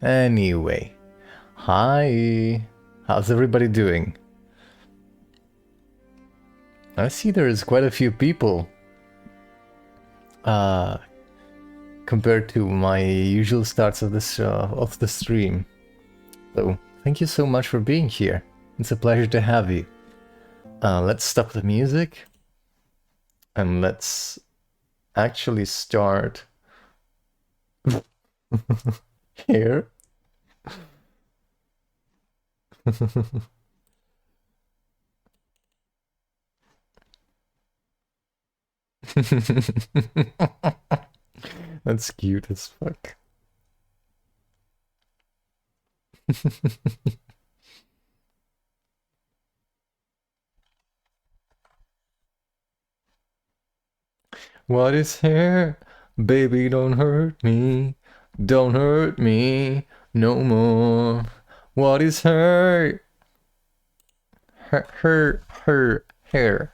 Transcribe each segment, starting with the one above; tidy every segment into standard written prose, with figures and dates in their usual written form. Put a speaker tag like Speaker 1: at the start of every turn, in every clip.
Speaker 1: Anyway, hi. How's everybody doing? I see there's quite a few people. Compared to my usual starts of this of the stream. So thank you so much for being here. It's a pleasure to have you. Let's stop the music and let's actually start here. That's cute as fuck. What is here? Baby, don't hurt me. Don't hurt me no more. What is her? Her hair.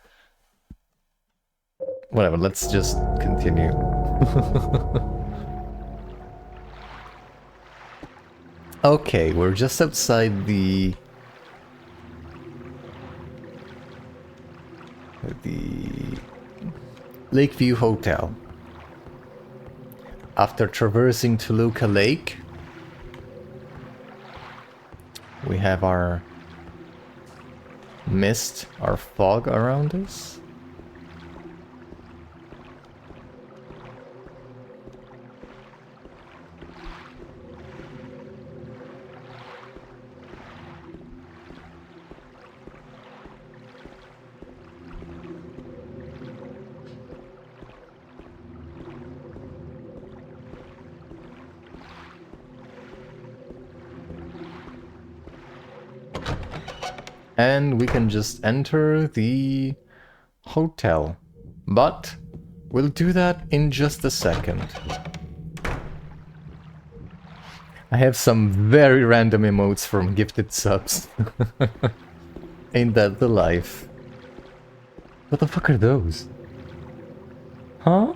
Speaker 1: Whatever, let's just continue. Okay, we're just outside the Lakeview Hotel. After traversing Toluca Lake, we have our mist, our fog around us. And we can just enter the hotel. But we'll do that in just a second. I have some very random emotes from gifted subs. Ain't that the life? What the fuck are those? Huh?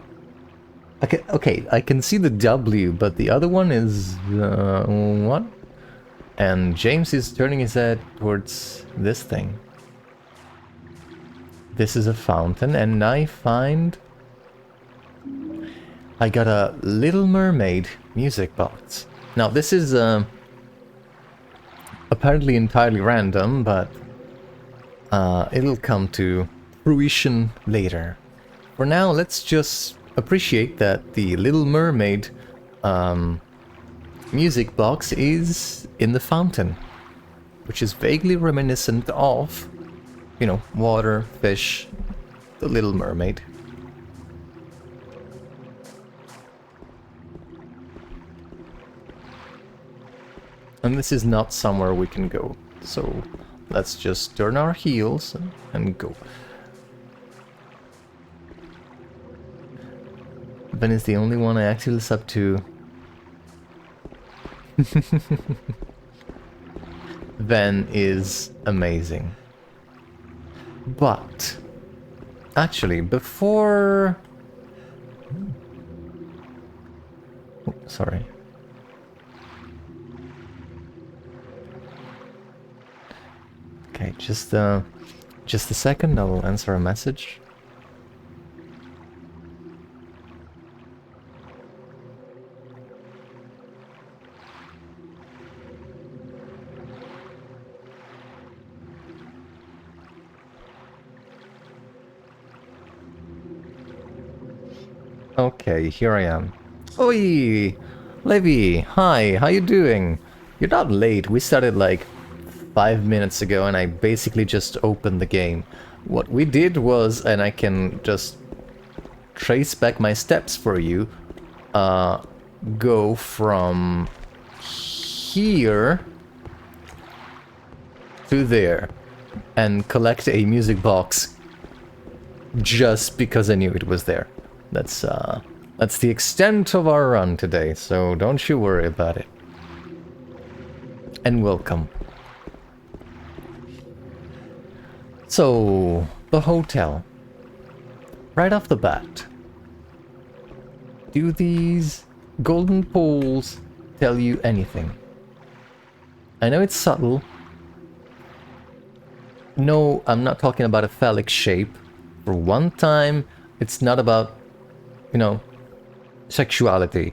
Speaker 1: Okay, I can see the W, but the other one is... what? And James is turning his head towards this thing. This is a fountain, and I find... I got a Little Mermaid music box. Now, this is apparently entirely random, but it'll come to fruition later. For now, let's just appreciate that the Little Mermaid music box is in the fountain, which is vaguely reminiscent of, you know, water, fish, the Little Mermaid. And this is not somewhere we can go, so let's just turn our heels and go. Ben is the only one I actually sub to. Ven is amazing. But actually, before... Oh, sorry. Okay, just a second, I will answer a message. Okay, here I am. Oi! Levi, hi, how you doing? You're not late, we started like 5 minutes ago and I basically just opened the game. What we did was, and I can just trace back my steps for you, go from here to there and collect a music box just because I knew it was there. That's the extent of our run today, so don't you worry about it. And welcome. So, the hotel. Right off the bat. Do these golden poles tell you anything? I know it's subtle. No, I'm not talking about a phallic shape. For one time, it's not about, you know, sexuality.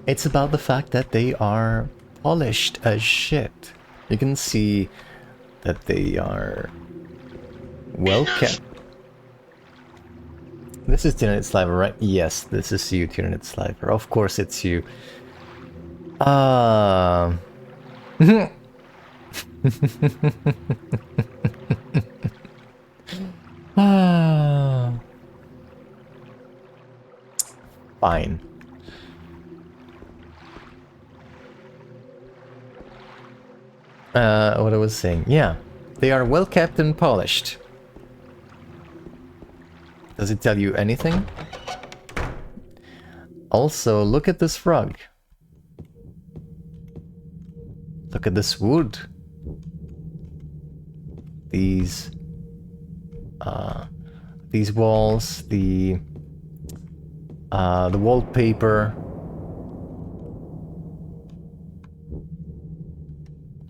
Speaker 1: It's about the fact that they are polished as shit. You can see that they are well kept. This is Tyranid Sliver, right? Yes, this is you, Tyranid Sliver. Of course it's you. Fine. What I was saying. Yeah, they are well kept and polished. Does it tell you anything? Also, look at this rug. Look at this wood. These walls, the wallpaper.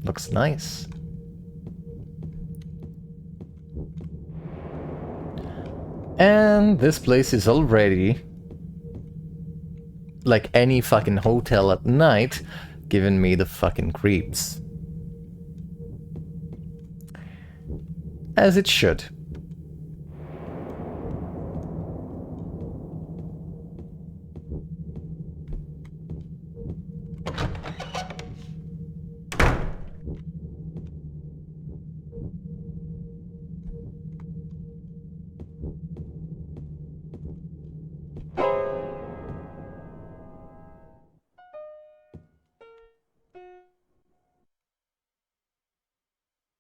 Speaker 1: Looks nice. And this place is already, like any fucking hotel at night, giving me the fucking creeps. As it should.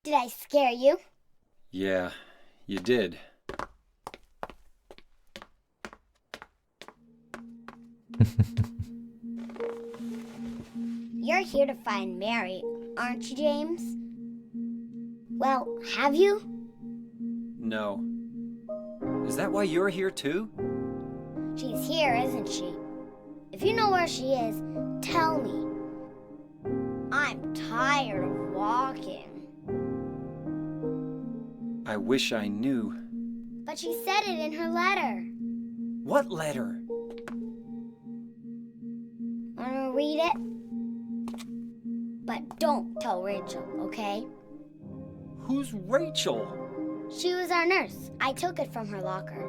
Speaker 2: Did I scare you?
Speaker 3: Yeah, you did.
Speaker 2: You're here to find Mary, aren't you, James? Well, have you?
Speaker 3: No. Is that why you're here too?
Speaker 2: She's here, isn't she? If you know where she is, tell me. I'm tired of walking.
Speaker 3: I wish I knew.
Speaker 2: But she said it in her letter.
Speaker 3: What letter?
Speaker 2: Wanna read it? But don't tell Rachel, okay?
Speaker 3: Who's Rachel?
Speaker 2: She was our nurse. I took it from her locker.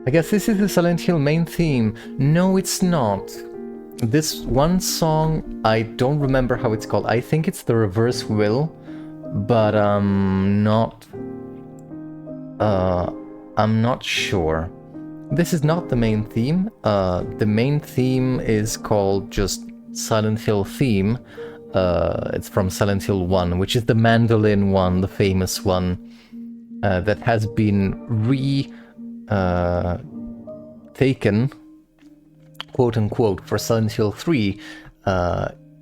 Speaker 1: I guess this is the Silent Hill main theme. No, it's not. This one song, I don't remember how it's called. I think it's the Reverse Will, but I'm not sure. This is not the main theme. The main theme is called just Silent Hill theme. It's from Silent Hill 1, which is the mandolin one, the famous one, that has been taken, quote unquote, for Silent Hill 3.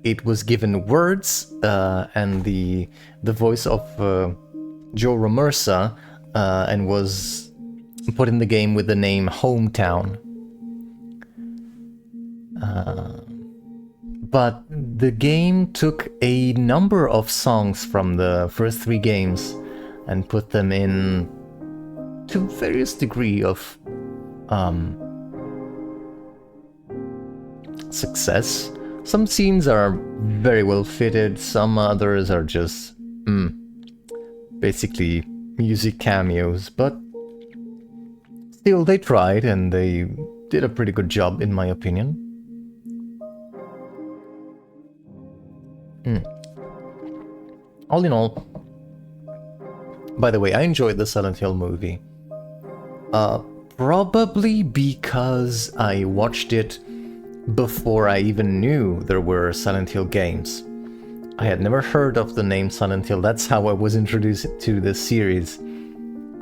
Speaker 1: It was given words and the voice of Joe Romersa, and was put in the game with the name Hometown. But the game took a number of songs from the first 3 games and put them in to various degree of success. Some scenes are very well fitted, some others are just basically music cameos, but still they tried and they did a pretty good job in my opinion. All in all, by the way, I enjoyed the Silent Hill movie. Probably because I watched it before I even knew there were Silent Hill games. I had never heard of the name Silent Hill, that's how I was introduced to this series.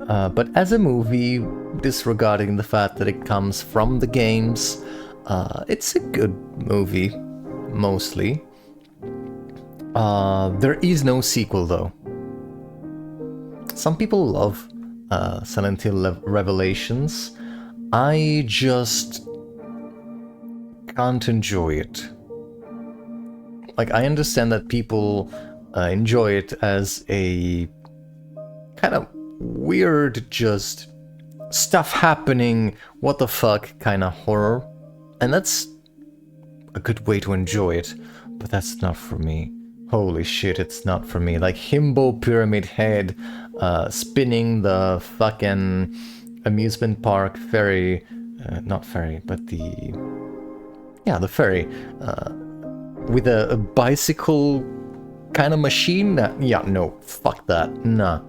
Speaker 1: But as a movie, disregarding the fact that it comes from the games, it's a good movie, mostly. There is no sequel though. Some people love Silent Hill Revelations. I just can't enjoy it. Like, I understand that people enjoy it as a kind of weird, just stuff happening, what the fuck kind of horror. And that's a good way to enjoy it, but that's not for me. Holy shit, it's not for me. Like Himbo Pyramid Head spinning the fucking amusement park ferry, not ferry, but the ferry, with a bicycle kind of machine. Yeah, no, fuck that. Nah.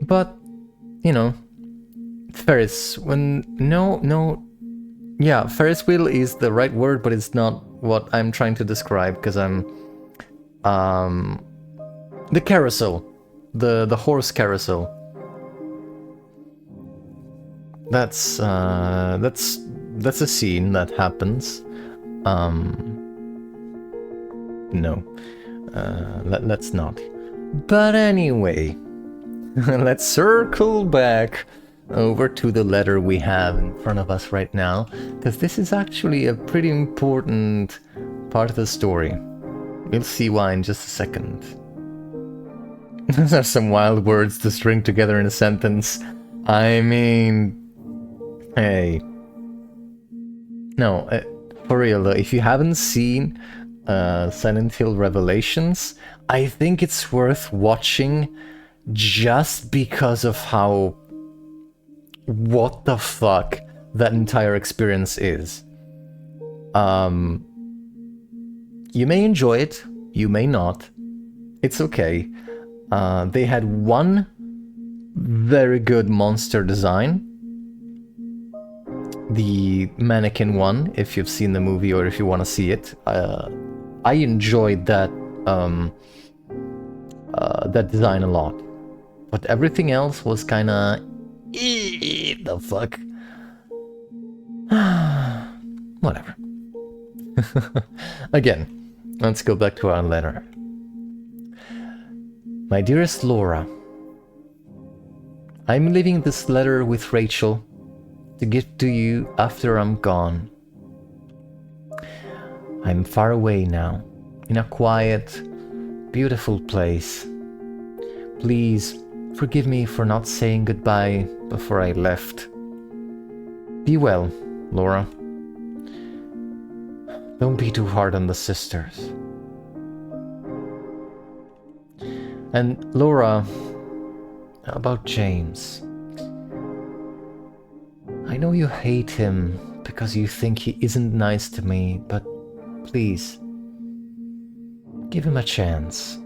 Speaker 1: But, you know, Ferris wheel is the right word, but it's not what I'm trying to describe, because I'm the carousel, the horse carousel. That's a scene that happens. No, let's not. But anyway, let's circle back over to the letter we have in front of us right now, because this is actually a pretty important part of the story. You'll see why in just a second. Those are some wild words to string together in a sentence. I mean, hey. No, for real though, if you haven't seen Silent Hill Revelations, I think it's worth watching just because of how what the fuck that entire experience is. You may enjoy it, you may not. It's okay. They had one very good monster design. The mannequin one, if you've seen the movie or if you want to see it. I enjoyed that that design a lot. But everything else was kinda... the fuck? Whatever. Again, let's go back to our letter. My dearest Laura, I'm leaving this letter with Rachel to give to you after I'm gone. I'm far away now, in a quiet, beautiful place. Please forgive me for not saying goodbye before I left. Be well, Laura. Don't be too hard on the sisters. And Laura, about James. I know you hate him because you think he isn't nice to me, but please, give him a chance.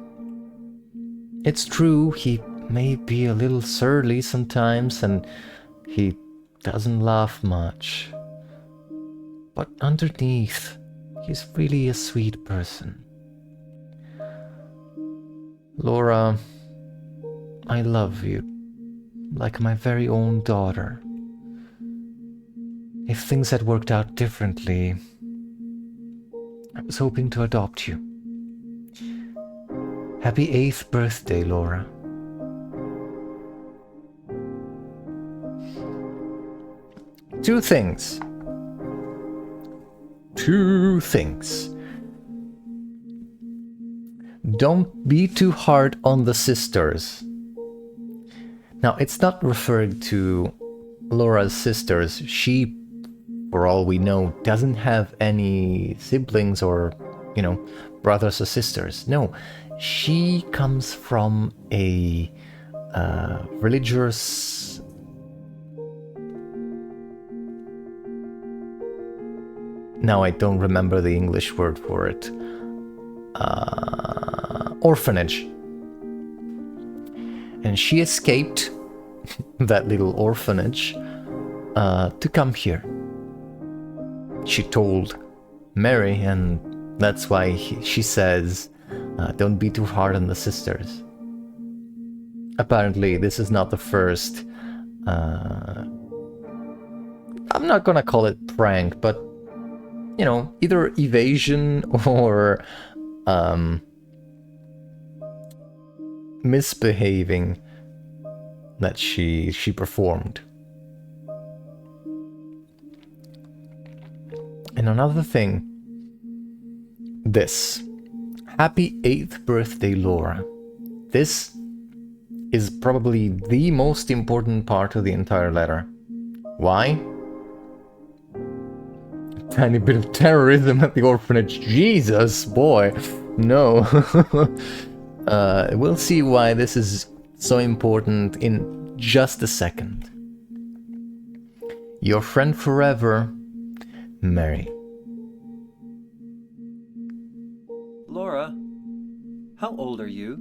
Speaker 1: It's true, he may be a little surly sometimes, and he doesn't laugh much. But underneath, he's really a sweet person. Laura, I love you, like my very own daughter. If things had worked out differently, I was hoping to adopt you. Happy 8th birthday, Laura. Two things. Don't be too hard on the sisters. Now, it's not referred to Laura's sisters. She, for all we know, doesn't have any siblings or, you know, brothers or sisters. No, she comes from a religious... Now I don't remember the English word for it. Orphanage. And she escaped that little orphanage to come here. She told Mary, and that's why she says, don't be too hard on the sisters. Apparently, this is not the first I'm not gonna call it prank, but you know, either evasion or misbehaving that she performed. And another thing, this. Happy 8th birthday, Laura. This is probably the most important part of the entire letter. Why? A tiny bit of terrorism at the orphanage. Jesus, boy. No. We'll see why this is so important in just a second. Your friend forever, Mary.
Speaker 3: Laura, how old are you?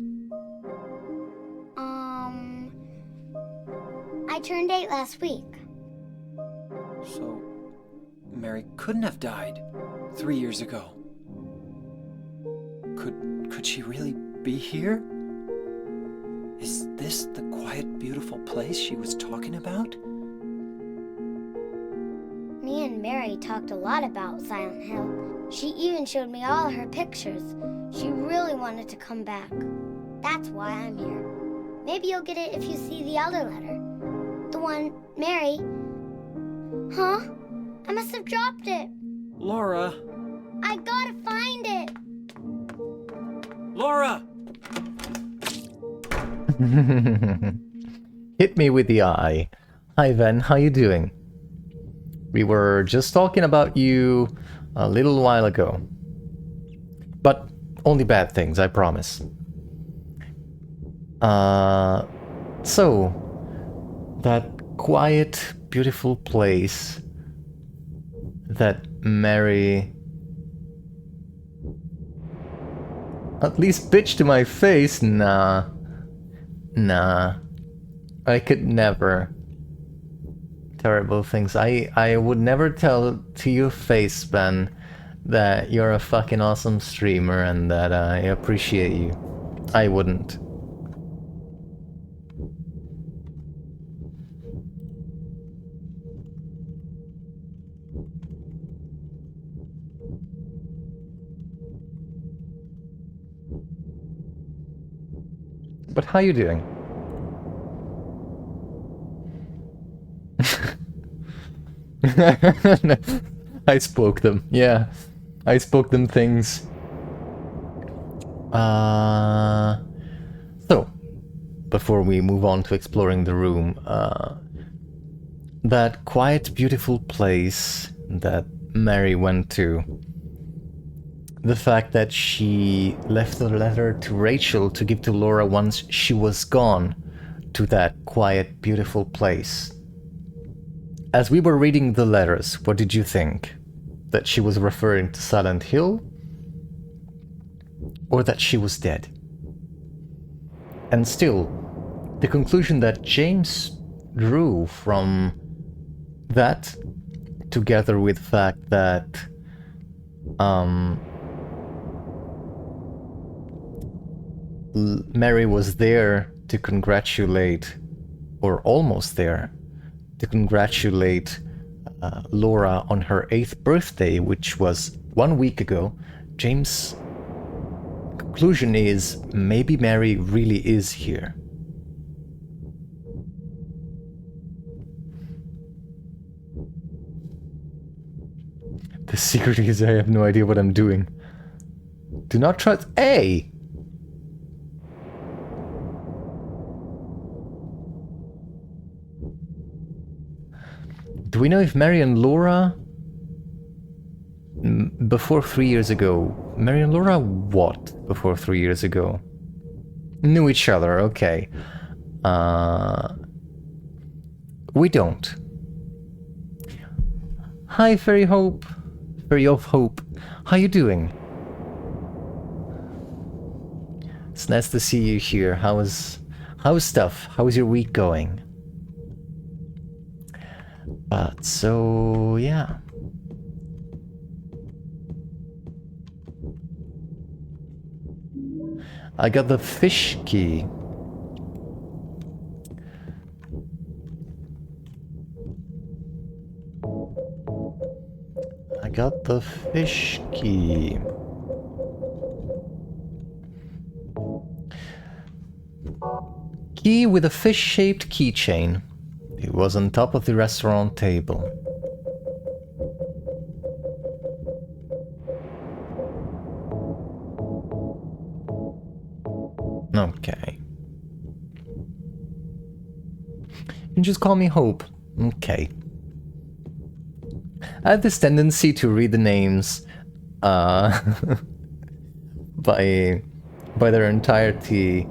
Speaker 2: I turned 8 last week.
Speaker 3: So, Mary couldn't have died 3 years ago. Could she really be here? Is this the quiet, beautiful place she was talking about?
Speaker 2: Me and Mary talked a lot about Silent Hill. She even showed me all her pictures. She really wanted to come back. That's why I'm here. Maybe you'll get it if you see the other letter. The one, Mary. Huh? I must have dropped it.
Speaker 3: Laura!
Speaker 2: I gotta find it.
Speaker 3: Laura!
Speaker 1: Hit me with the eye. Hi, Ven. How you doing? We were just talking about you a little while ago. But only bad things, I promise. So, that quiet, beautiful place that Mary at least bitched to my face. Nah. I could never. Terrible things. I would never tell to your face, Ben, that you're a fucking awesome streamer and that I appreciate you. I wouldn't. But how you doing? I spoke them, yeah. I spoke them things. So, before we move on to exploring the room, that quiet, beautiful place that Mary went to, the fact that she left a letter to Rachel to give to Laura once she was gone to that quiet, beautiful place. As we were reading the letters, what did you think? That she was referring to Silent Hill? Or that she was dead? And still, the conclusion that James drew from that, together with the fact that Mary was there to congratulate, or almost there, to congratulate Laura on her 8th birthday, which was 1 week ago. James' conclusion is maybe Mary really is here. The secret is I have no idea what I'm doing. Do not trust. Hey! Do we know if Mary and Laura, before 3 years ago, Mary and Laura what before 3 years ago? Knew each other, okay. We don't. Hi, Fairy Hope. Fairy of Hope. How you doing? It's nice to see you here. How's stuff? How's your week going? But so, yeah. I got the fish key. got the fish key. Key with a fish-shaped keychain. It was on top of the restaurant table. Okay. You can just call me Hope. Okay. I have this tendency to read the names by their entirety,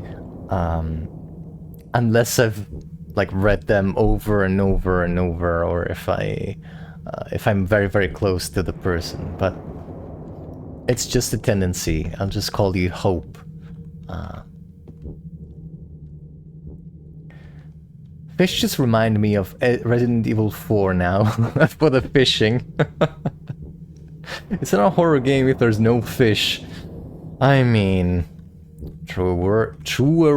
Speaker 1: unless I've like read them over and over and over, or if I'm very, very close to the person. But it's just a tendency. I'll just call you Hope. Fish just remind me of Resident Evil 4 now, for the fishing. It's not a horror game if there's no fish. I mean, truer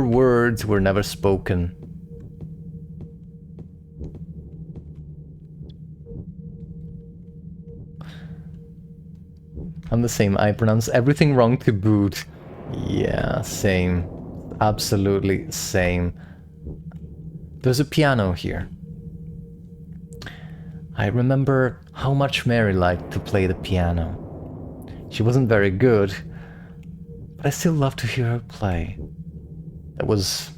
Speaker 1: words were never spoken. I'm the same, I pronounce everything wrong to boot. Yeah, same. Absolutely same. There's a piano here. I remember how much Mary liked to play the piano. She wasn't very good, but I still love to hear her play. That was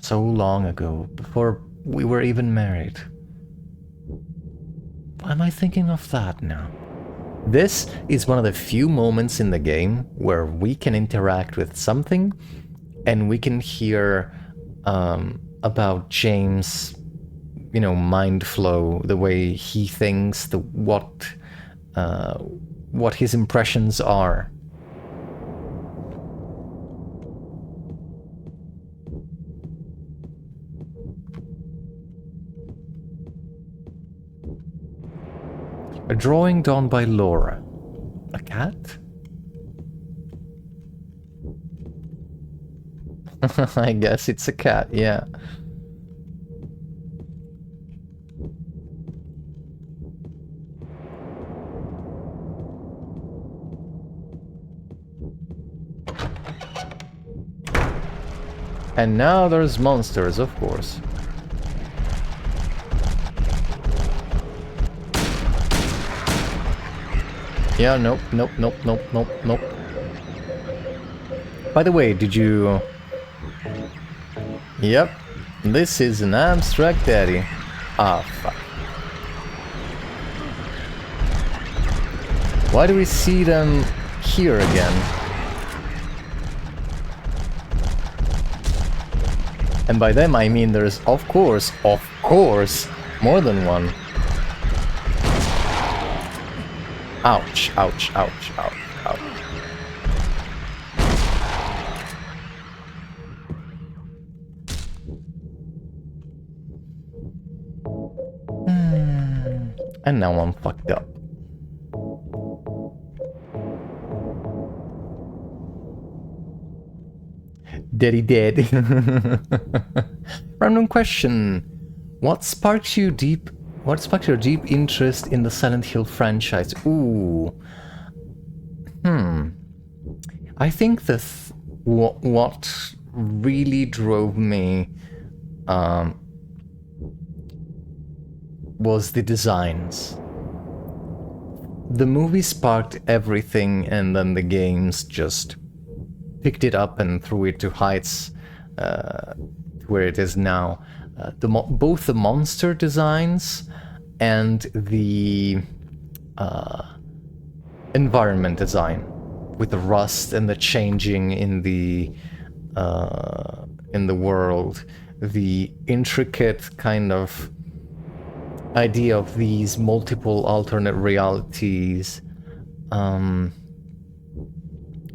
Speaker 1: so long ago, before we were even married. Why am I thinking of that now? This is one of the few moments in the game where we can interact with something and we can hear about James, you know, mind flow, the way he thinks, what his impressions are. A drawing done by Laura. A cat? I guess it's a cat, yeah. And now there's monsters, of course. Yeah, nope. By the way, did you... Yep, this is an abstract daddy. Ah, fuck. Why do we see them here again? And by them I mean there's, of course, more than one. Ouch, ouch, ouch, ouch, ouch. And now I'm fucked up. Daddy dead. Random question. What sparked your deep interest in the Silent Hill franchise? Ooh. I think what really drove me was the designs. The movie sparked everything, and then the games just picked it up and threw it to heights where it is now. Both the monster designs and the environment design, with the rust and the changing in the world, the intricate kind of idea of these multiple alternate realities.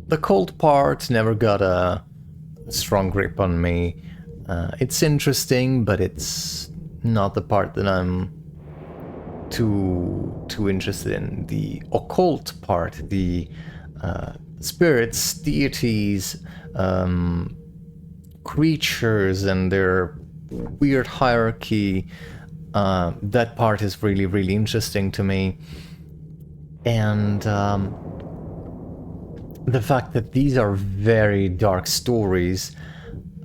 Speaker 1: The cold part never got a strong grip on me. It's interesting, but it's not the part that I'm too interested in. The occult part, the spirits, deities, creatures and their weird hierarchy, that part is really, really interesting to me. And the fact that these are very dark stories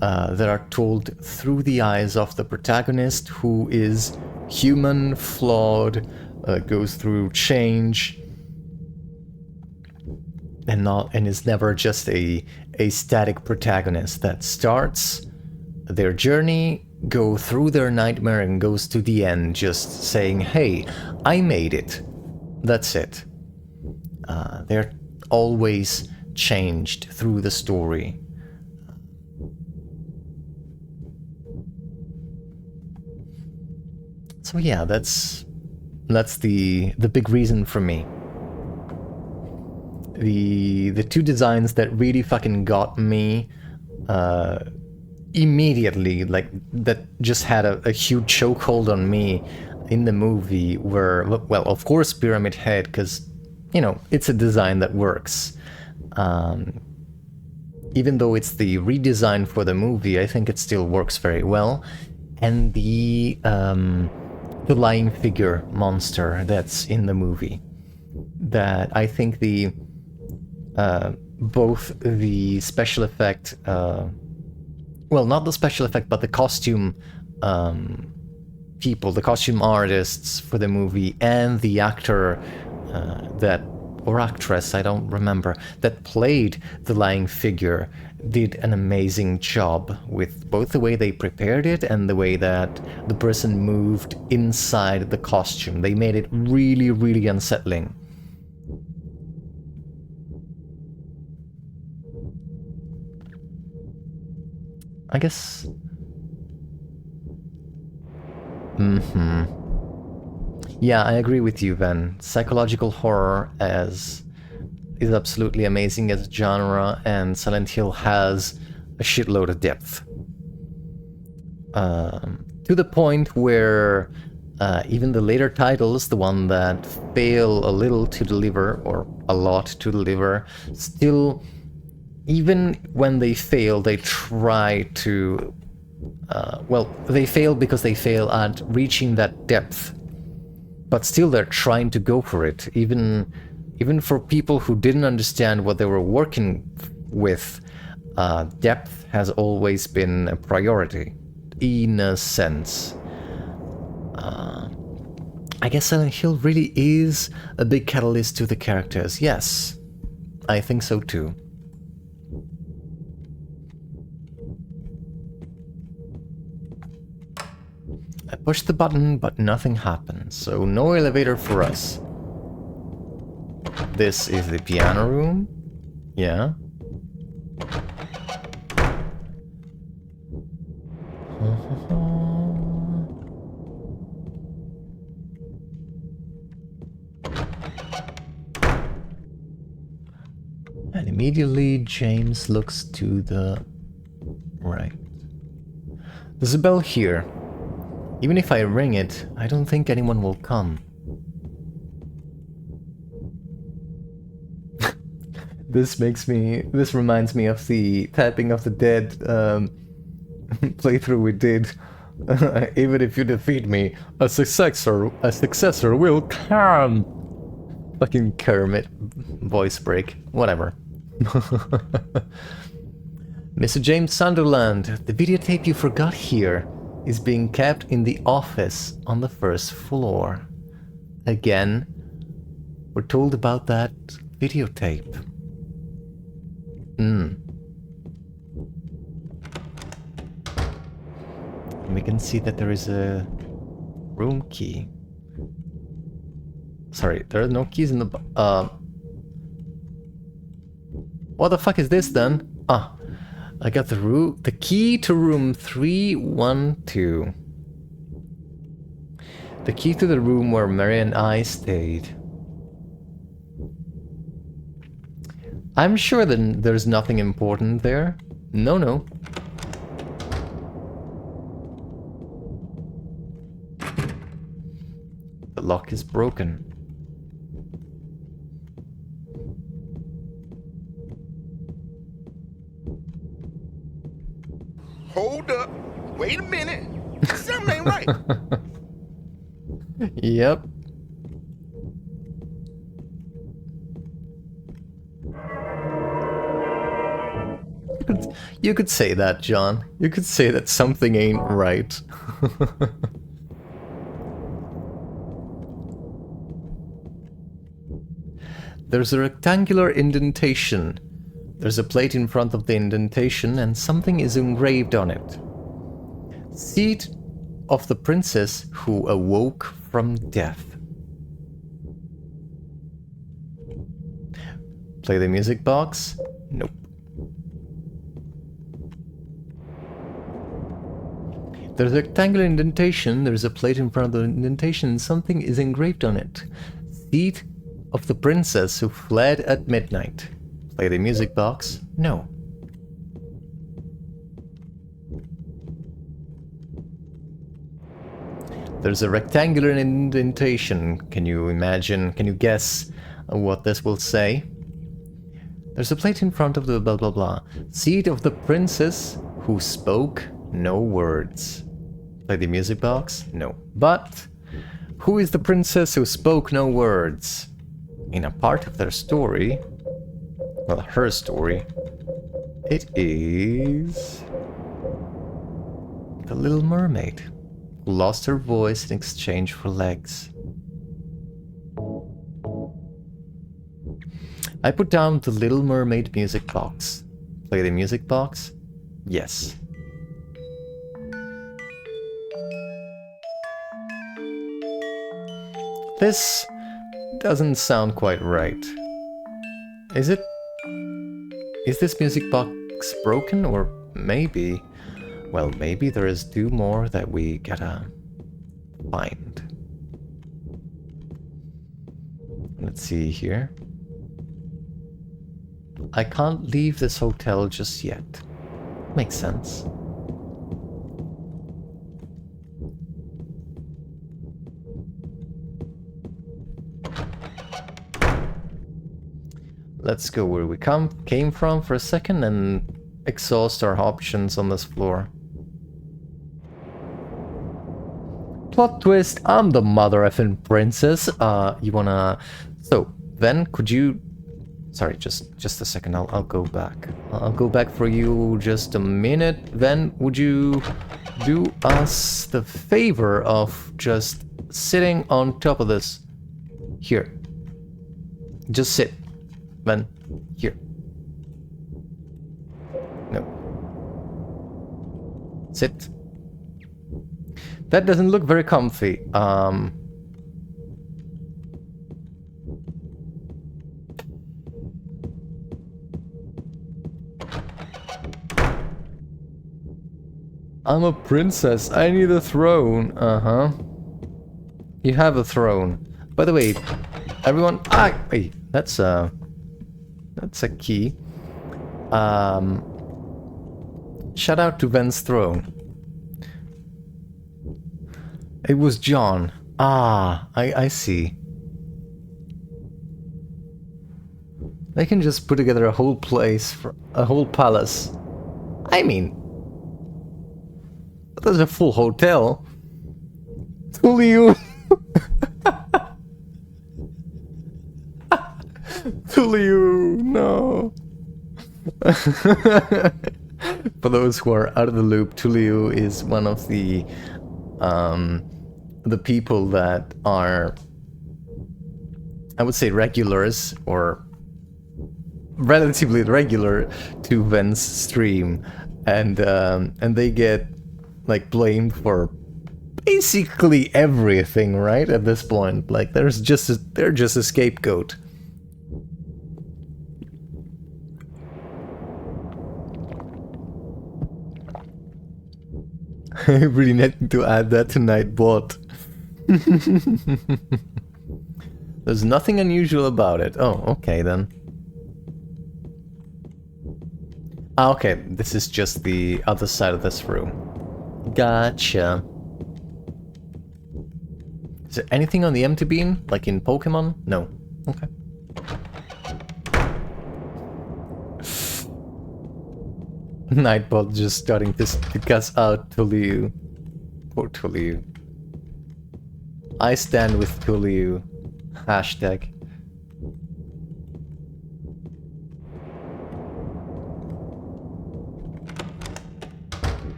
Speaker 1: that are told through the eyes of the protagonist, who is human, flawed, goes through change, and is never just a static protagonist that starts their journey, go through their nightmare, and goes to the end just saying, hey, I made it. That's it. They're always changed through the story. So yeah, that's the big reason for me. The two designs that really fucking got me immediately, like that just had a huge chokehold on me in the movie were, well, of course, Pyramid Head, because, you know, it's a design that works. Even though it's the redesign for the movie, I think it still works very well. And the lying figure monster that's in the movie. That I think the both the special effect, well, not the special effect, but the costume people, the costume artists for the movie, and the actor that, or actress, I don't remember, that played the lying figure did an amazing job with both the way they prepared it and the way that the person moved inside the costume. They made it really, really unsettling. I guess... Yeah, I agree with you, Van. Psychological horror is absolutely amazing as a genre, and Silent Hill has a shitload of depth. To the point where even the later titles, the one that fail a little to deliver, or a lot to deliver, still, even when they fail, they try to... well, they fail because they fail at reaching that depth. But still they're trying to go for it, even for people who didn't understand what they were working with. Depth has always been a priority, in a sense. I guess Silent Hill really is a big catalyst to the characters. Yes, I think so too. I pushed the button, but nothing happened, so no elevator for us. This is the piano room. Yeah. And immediately James looks to the right. There's a bell here. Even if I ring it, I don't think anyone will come. This reminds me of the Tapping of the Dead playthrough we did. Even if you defeat me, a successor will come. Fucking Kermit voice break. Whatever. Mr. James Sunderland, the videotape you forgot here is being kept in the office on the first floor. Again, we're told about that videotape. We can see that there is a room key. Sorry, there are no keys in the... What the fuck is this then? Ah, I got the key to room 312. The key to the room where Mary and I stayed. I'm sure that there's nothing important there. No. The lock is broken.
Speaker 4: Hold up. Wait a minute. Something ain't right.
Speaker 1: Yep. You could say that, John. You could say that something ain't right. There's a rectangular indentation. There's a plate in front of the indentation and something is engraved on it. Seed of the princess who awoke from death. Play the music box? Nope. There's a rectangular indentation, there's a plate in front of the indentation, and something is engraved on it. Seed of the princess who fled at midnight. Play the music box? No. There's a rectangular indentation. Can you imagine, can you guess what this will say? There's a plate in front of the blah blah blah. Seed of the princess who spoke no words. Play the music box? No. But who is the princess who spoke no words? In a part of their story, well, her story, it is the Little Mermaid, who lost her voice in exchange for legs. I put down the Little Mermaid music box. Play the music box? Yes. This doesn't sound quite right. Is it? Is this music box broken, or maybe... Well, maybe there is two more that we gotta find. Let's see here. I can't leave this hotel just yet. Makes sense. Let's go where we came from for a second and exhaust our options on this floor. Plot twist, I'm the mother effing princess. You wanna... So, then could you... Sorry, just a second, I'll go back. I'll go back for you just a minute. Then, would you do us the favor of just sitting on top of this? Here. Just sit. Then, here. No. Sit. That doesn't look very comfy. I'm a princess. I need a throne. Uh-huh. You have a throne. By the way, everyone... Ah! Wait, that's a key. Shout out to Ven's throne. It was John. Ah, I see. They can just put together a whole place, for a whole palace. I mean... There's a full hotel. Tulliu. Tulliu, no. For those who are out of the loop, Tulliu is one of the people that are, I would say, regulars or relatively regular to Ven's stream, and they get like blamed for basically everything, right? At this point, like they're just a scapegoat. I really need to add that tonight, bot. There's nothing unusual about it. Oh, okay then. Ah, okay, this is just the other side of this room. Gotcha. Is there anything on the empty bean, like in Pokemon? No. Okay. Nightbot just starting to cuss out Tulliu. Poor Tulliu. I stand with Tulliu. Hashtag.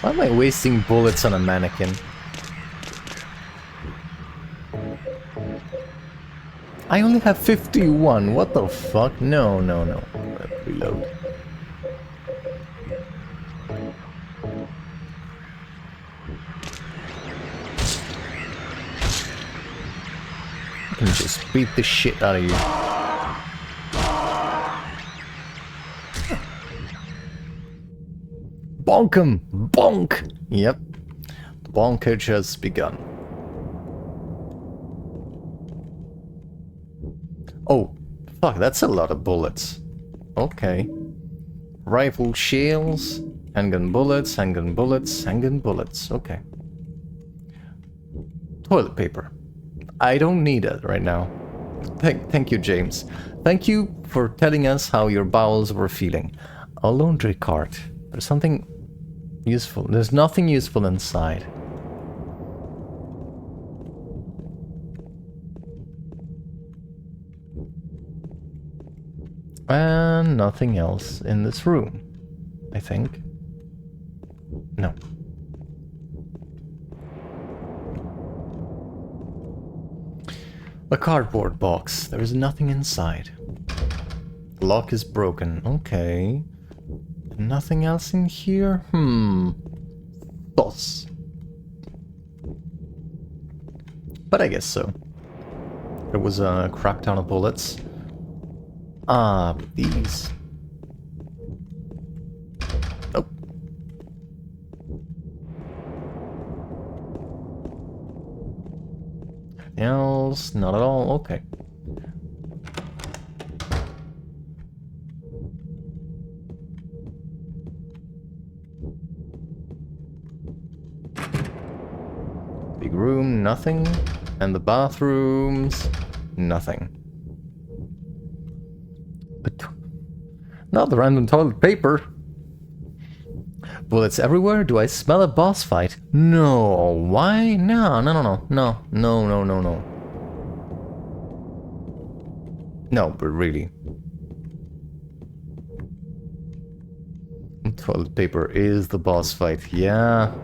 Speaker 1: Why am I wasting bullets on a mannequin? I only have 51. What the fuck? No, no, no. Reload. I can just beat the shit out of you. Bonk him! Bonk! Yep. The bonkage has begun. Oh, fuck, that's a lot of bullets. Okay. Rifle shells, handgun bullets, handgun bullets, handgun bullets. Okay. Toilet paper. I don't need it right now. Thank you, James. Thank you for telling us how your bowels were feeling. A laundry cart. There's something useful. There's nothing useful inside. And nothing else in this room, I think. No. A cardboard box. There is nothing inside. The lock is broken. Okay. Nothing else in here? Thoughts. But I guess so. There was a crap ton of bullets. Ah, these. Oh. Anything else? Not at all. Okay. Big room, nothing. And the bathrooms, nothing. Not the random toilet paper. Bullets everywhere? Do I smell a boss fight? No. Why? No, no, no, no. No, no, no, no, no. No, but really. Toilet paper is the boss fight. Yeah.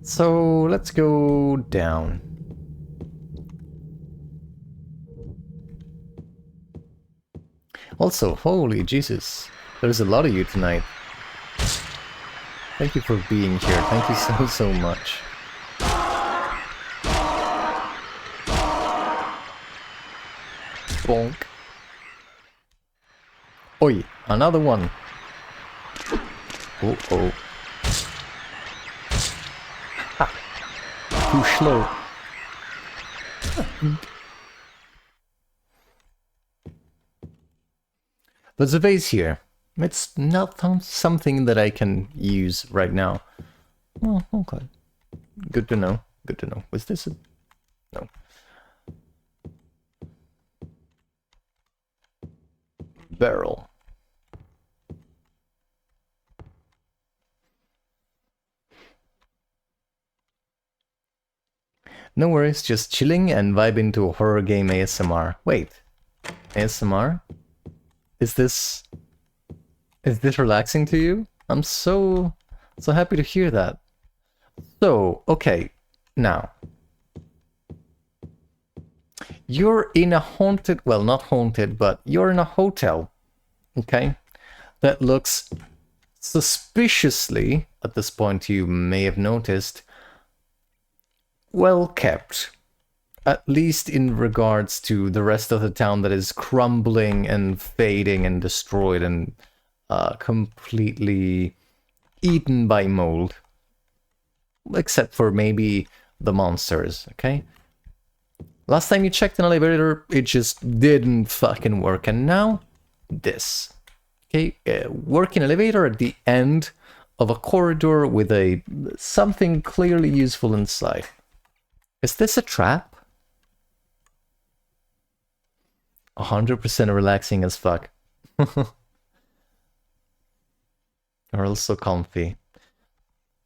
Speaker 1: So, let's go down. Also, holy Jesus, there's a lot of you tonight. Thank you for being here. Thank you so, so much. Bonk. Oi, another one. Oh, oh. Ha. Too slow. There's a vase here. It's not something that I can use right now. Oh, okay. Good to know. Good to know. Was this a... No. Barrel. No worries, just chilling and vibing to a horror game ASMR. Wait. ASMR? Is this relaxing to you? I'm so happy to hear that. So, okay, now. You're in a haunted, well, not haunted, but you're in a hotel, okay? That looks suspiciously, at this point you may have noticed, well kept. At least in regards to the rest of the town that is crumbling and fading and destroyed and completely eaten by mold. Except for maybe the monsters, okay? Last time you checked an elevator, it just didn't fucking work. And now, this. Okay, working elevator at the end of a corridor with something clearly useful inside. Is this a trap? 100% relaxing as fuck. You're also comfy.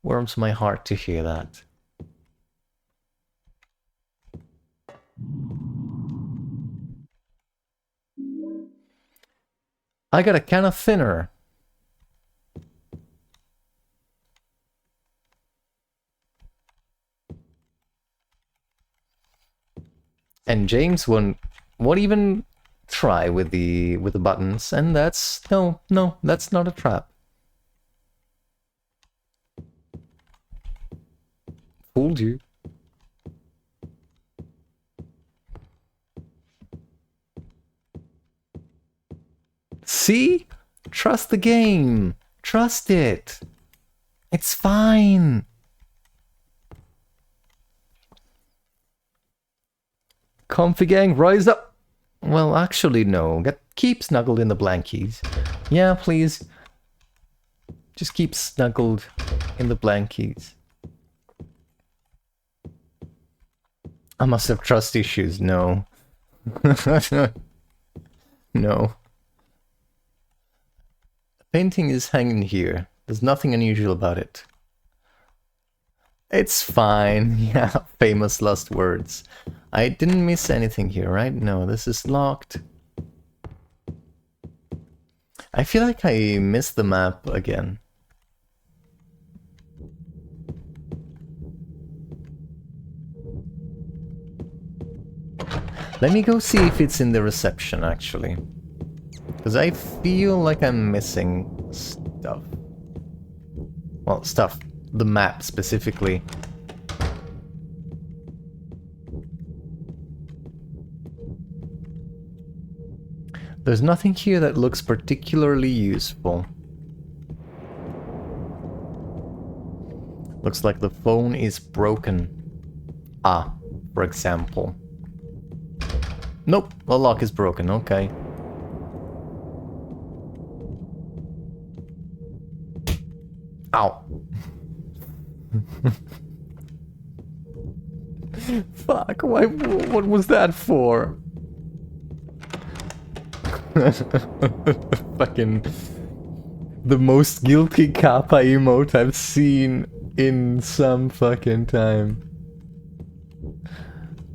Speaker 1: Warms my heart to hear that. I got a can of thinner. And James won't even try with the buttons, and that's no, that's not a trap. Fooled you. See? Trust the game. Trust it. It's fine. Comfy gang, rise up. Well, actually, no. Keep snuggled in the blankies. Yeah, please. Just keep snuggled in the blankies. I must have trust issues. No. No. The painting is hanging here. There's nothing unusual about it. It's fine. Yeah, famous last words. I didn't miss anything here, right? No, this is locked. I feel like I missed the map again. Let me go see if it's in the reception, actually. Because I feel like I'm missing stuff. Well, stuff. The map, specifically. There's nothing here that looks particularly useful. Looks like the phone is broken. Ah, for example. Nope, the lock is broken, okay. Ow. Fuck, why, what was that for? Fucking the most guilty kappa emote I've seen in some fucking time.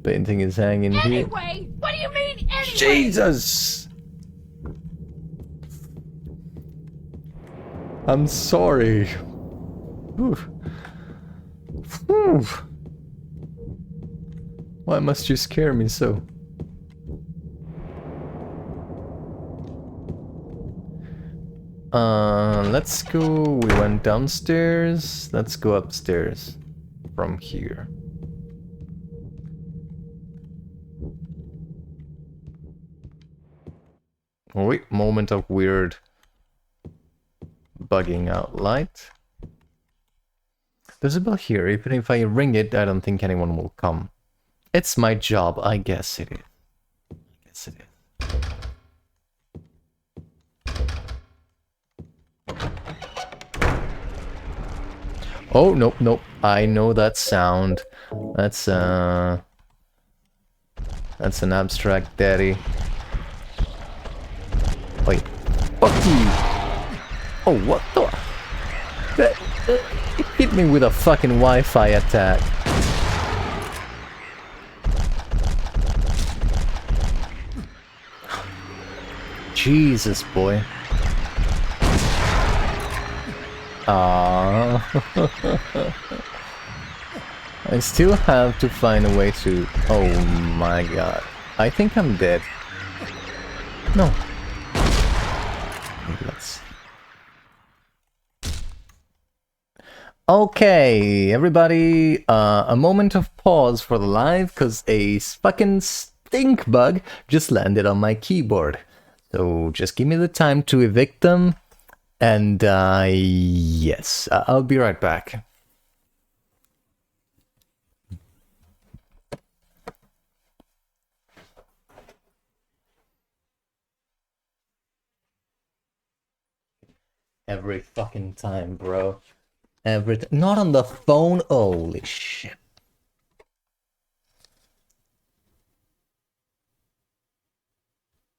Speaker 1: Painting is hanging here.
Speaker 5: Anyway, what do you mean anyway?
Speaker 1: Jesus! I'm sorry. Whew. Whew. Why must you scare me so? Let's go. We went downstairs. Let's go upstairs from here. Oh, wait, moment of weird bugging out light. There's a bell here. Even if I ring it, I don't think anyone will come. It's my job. I guess it is. I guess it is. Oh, nope, nope. I know that sound. That's an abstract daddy. Wait. Fuck you! Oh, what the? It hit me with a fucking Wi-Fi attack. Jesus, boy. I still have to find a way to... Oh my god. I think I'm dead. No. Let's... Okay, everybody, a moment of pause for the live, because a fucking stink bug just landed on my keyboard. So just give me the time to evict them. And, yes, I'll be right back. Every fucking time, bro. Not on the phone, holy shit.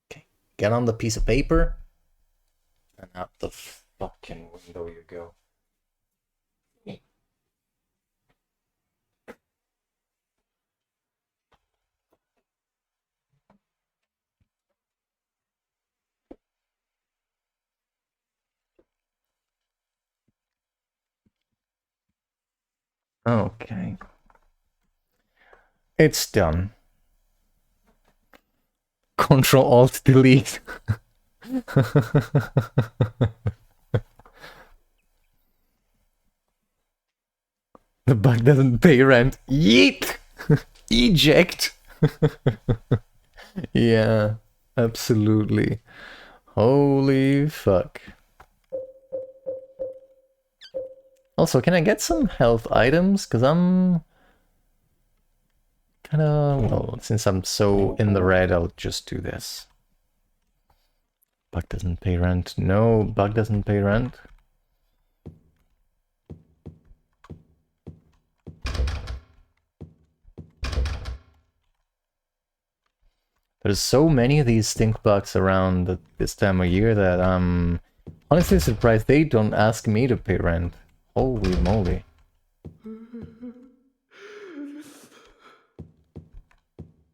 Speaker 1: Okay, get on the piece of paper. And out the fucking window you go. Okay. It's done. Control Alt Delete. The bug doesn't pay rent. Yeet! Eject! Yeah, absolutely. Holy fuck. Also, can I get some health items? Because I'm kinda... Well, since I'm so in the red, I'll just do this. Bug doesn't pay rent. No, bug doesn't pay rent. There's so many of these stink bugs around at this time of year that I'm honestly surprised they don't ask me to pay rent. Holy moly.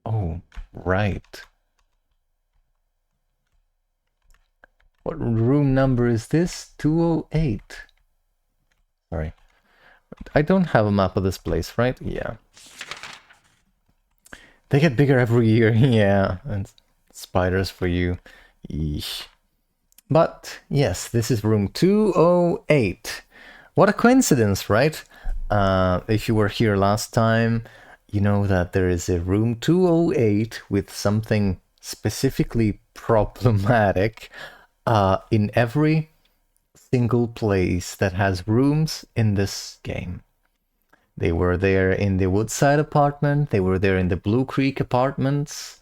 Speaker 1: Oh, right. What room number is this? 208. Sorry. I don't have a map of this place, right? Yeah. They get bigger every year, yeah. And spiders for you. Yeesh. But, yes, this is room 208. What a coincidence, right? If you were here last time, you know that there is a room 208 with something specifically problematic in every single place that has rooms in this game. They were there in the Woodside apartment. They were there in the Blue Creek apartments.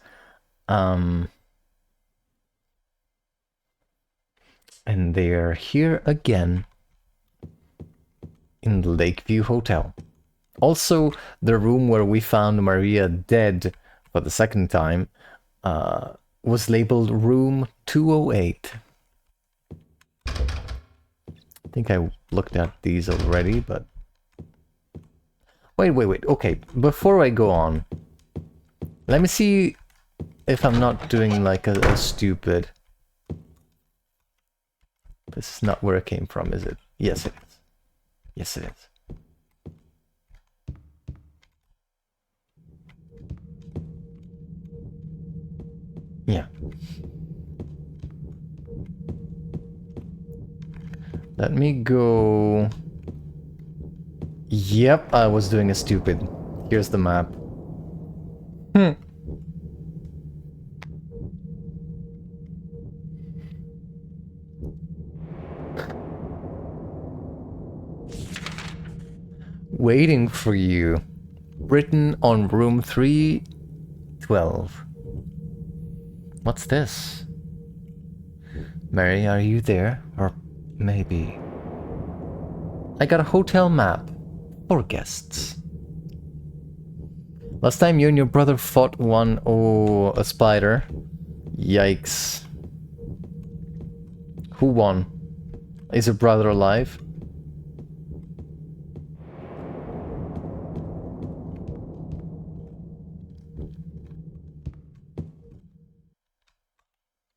Speaker 1: And they are here again in the Lakeview Hotel. Also, the room where we found Maria dead for the second time was labeled room 208. I think I looked at these already, but... Wait. Okay, before I go on, let me see if I'm not doing like a stupid... This is not where it came from, is it? Yes, it is. Yes, it is. Yeah. Let me go... Yep, I was doing a stupid. Here's the map. Waiting for you. Written on room 312. What's this? Mary, are you there? Or maybe... I got a hotel map for guests. Last time you and your brother fought a spider. Yikes. Who won? Is your brother alive?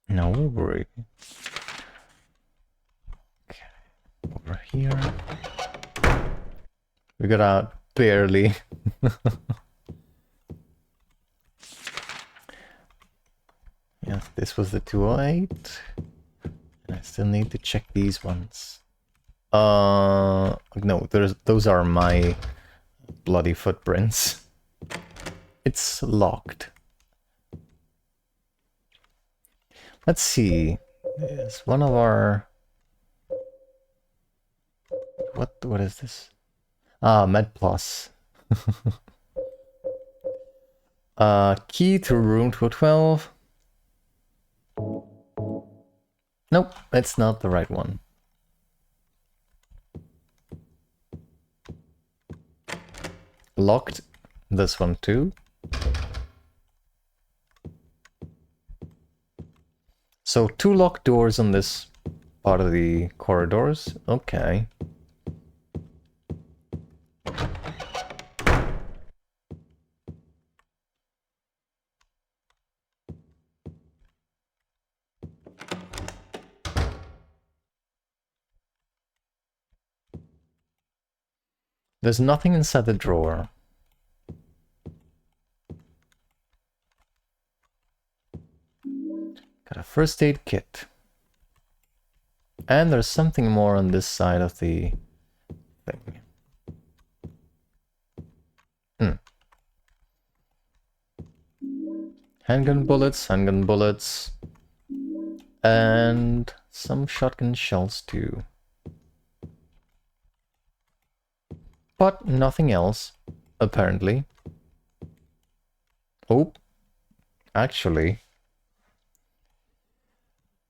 Speaker 1: No worry. Okay, over here. We got out barely. Yes, this was the 208. And I still need to check these ones. No, those are my bloody footprints. It's locked. Let's see. There's one of our... What is this? Ah, Med Plus. Key to room 212. Nope, it's not the right one. Locked. This one too. So 2 locked doors on this part of the corridors. Okay. There's nothing inside the drawer. Got a first aid kit. And there's something more on this side of the thing. Handgun bullets, and some shotgun shells too. But nothing else, apparently. Oh, actually,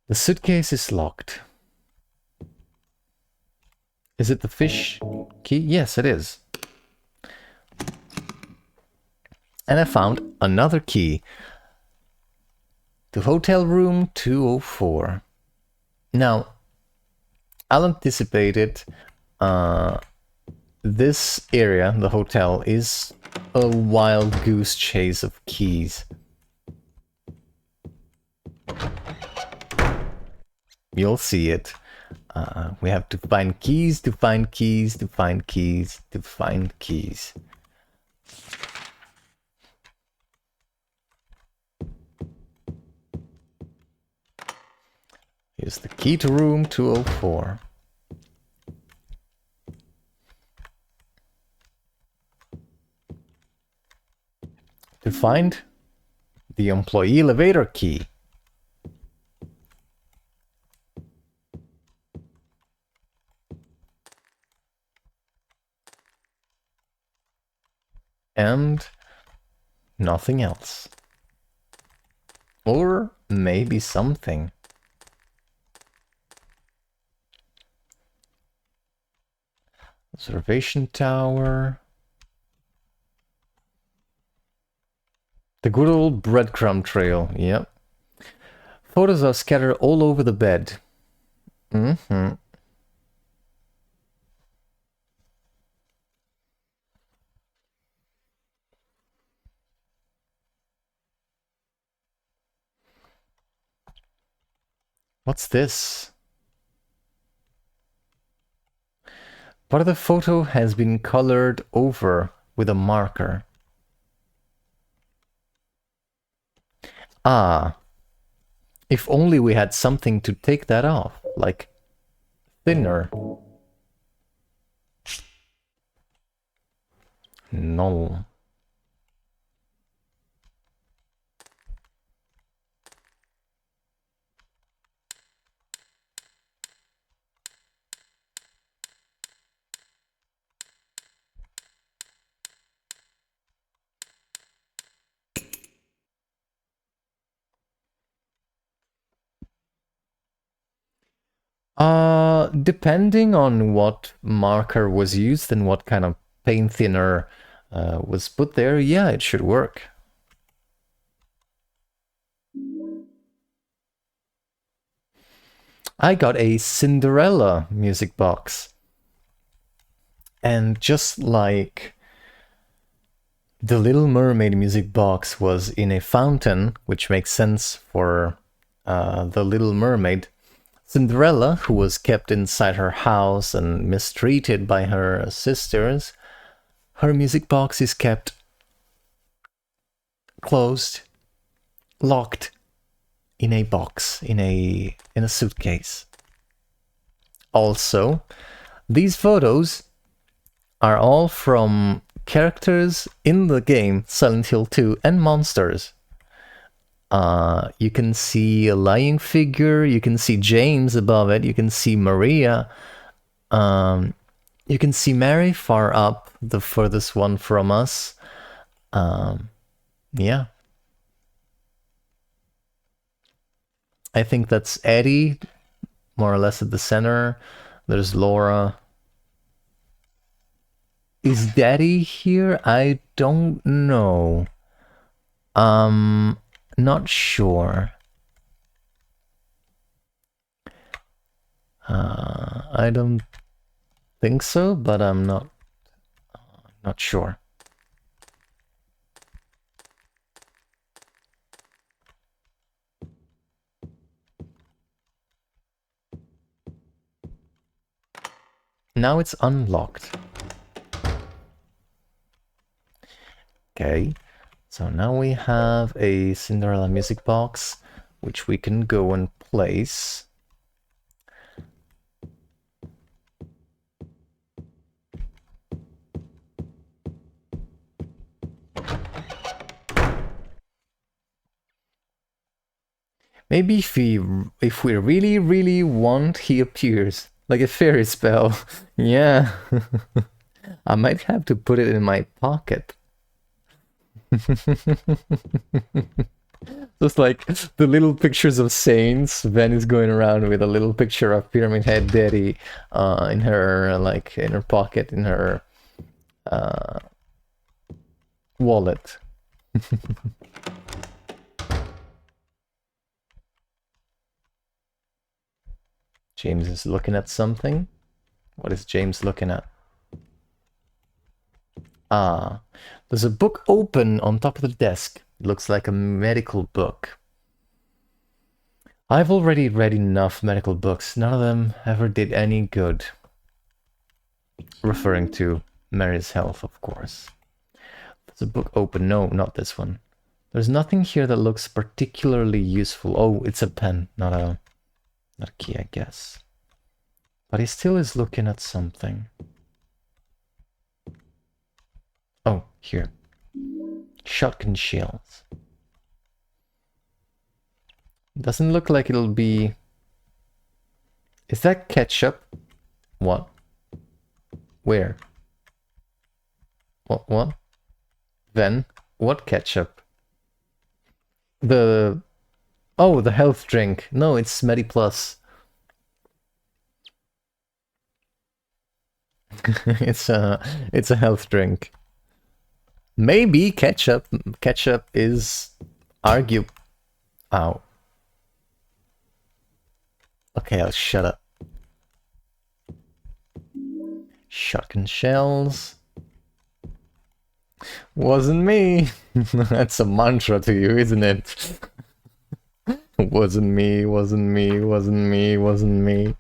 Speaker 1: the suitcase is locked. Is it the fish key? Yes, it is. And I found another key to hotel room 204. Now, I'll anticipate it. This area, the hotel, is a wild goose chase of keys. You'll see it. We have to find keys, to find keys, to find keys, to find keys. Here's the key to room 204. To find the employee elevator key. And nothing else. Or maybe something. Observation tower. The good old breadcrumb trail, yep. Photos are scattered all over the bed. Mm-hmm. What's this? Part of the photo has been colored over with a marker. Ah, if only we had something to take that off, like thinner. No. Depending on what marker was used and what kind of paint thinner was put there, yeah, it should work. I got a Cinderella music box. And just like the Little Mermaid music box was in a fountain, which makes sense for the Little Mermaid, Cinderella, who was kept inside her house and mistreated by her sisters, her music box is kept closed, locked in a box, in a suitcase. Also, these photos are all from characters in the game Silent Hill 2 and monsters. You can see a lying figure, you can see James above it, you can see Maria, you can see Mary far up, the furthest one from us. Yeah. I think that's Eddie, more or less at the center. There's Laura. Is Daddy here? I don't know. Not sure. I don't think so, but I'm not sure. Now it's unlocked. Okay, so now we have a Cinderella music box which we can go and place. Maybe if we really, really want, he appears. Like a fairy spell. Yeah. I might have to put it in my pocket. Just like the little pictures of saints, Ven is going around with a little picture of Pyramid Head Daddy in her, like, in her pocket, in her wallet. James is looking at something. What is James looking at? Ah, there's a book open on top of the desk. It looks like a medical book. I've already read enough medical books. None of them ever did any good. Referring to Mary's health, of course. There's a book open. No, not this one. There's nothing here that looks particularly useful. Oh, it's a pen, not a key, I guess. But he still is looking at something. Oh, here. Shotgun shells. Doesn't look like it'll be... Is that ketchup? What? Where? What? Then? What ketchup? The... Oh, the health drink. No, it's MediPlus. It's a health drink. Maybe ketchup. Ketchup is argue. Ow. Okay, I'll shut up. Shotgun shells. Wasn't me. That's a mantra to you, isn't it? Wasn't me, wasn't me, wasn't me, wasn't me.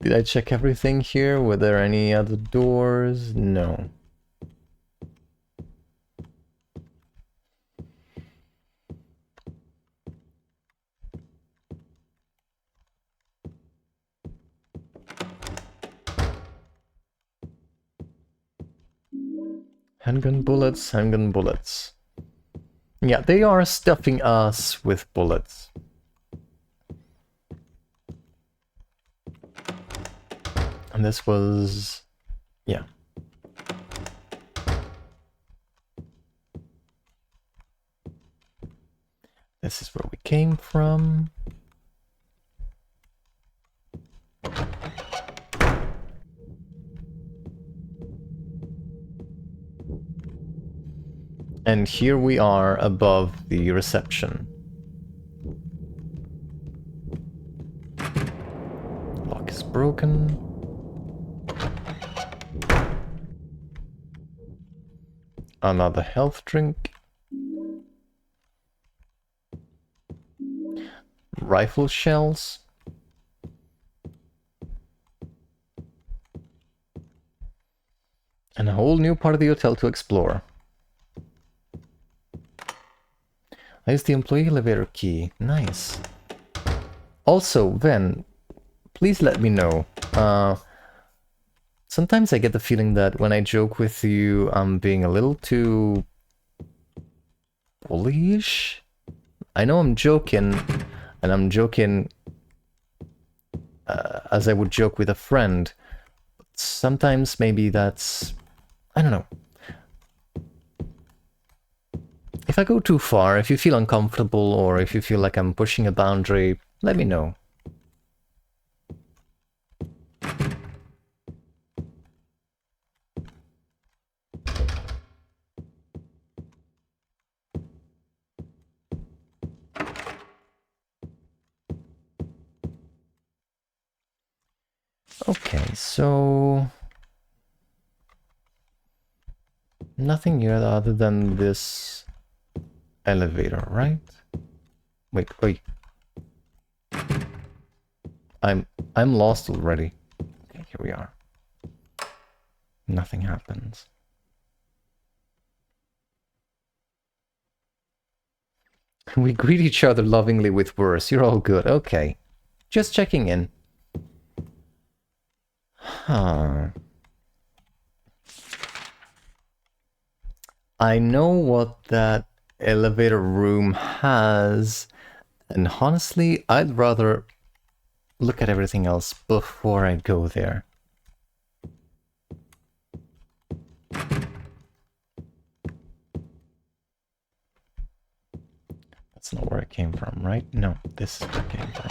Speaker 1: Did I check everything here? Were there any other doors? No. Handgun bullets, handgun bullets. Yeah, they are stuffing us with bullets. And this was... yeah. This is where we came from. And here we are above the reception. Lock is broken. Another health drink. Rifle shells. And a whole new part of the hotel to explore. I used the employee elevator key. Nice. Also, Ven, please let me know. Sometimes I get the feeling that when I joke with you, I'm being a little too bullyish. I know I'm joking, and I'm joking as I would joke with a friend. But sometimes maybe that's... I don't know. If I go too far, if you feel uncomfortable, or if you feel like I'm pushing a boundary, let me know. Okay, so... nothing here other than this elevator, right? Wait. I'm lost already. Okay, here we are. Nothing happens. We greet each other lovingly with words. You're all good. Okay. Just checking in. Huh. I know what that elevator room has, and honestly, I'd rather look at everything else before I go there. That's not where it came from, right? No, this is where it came from.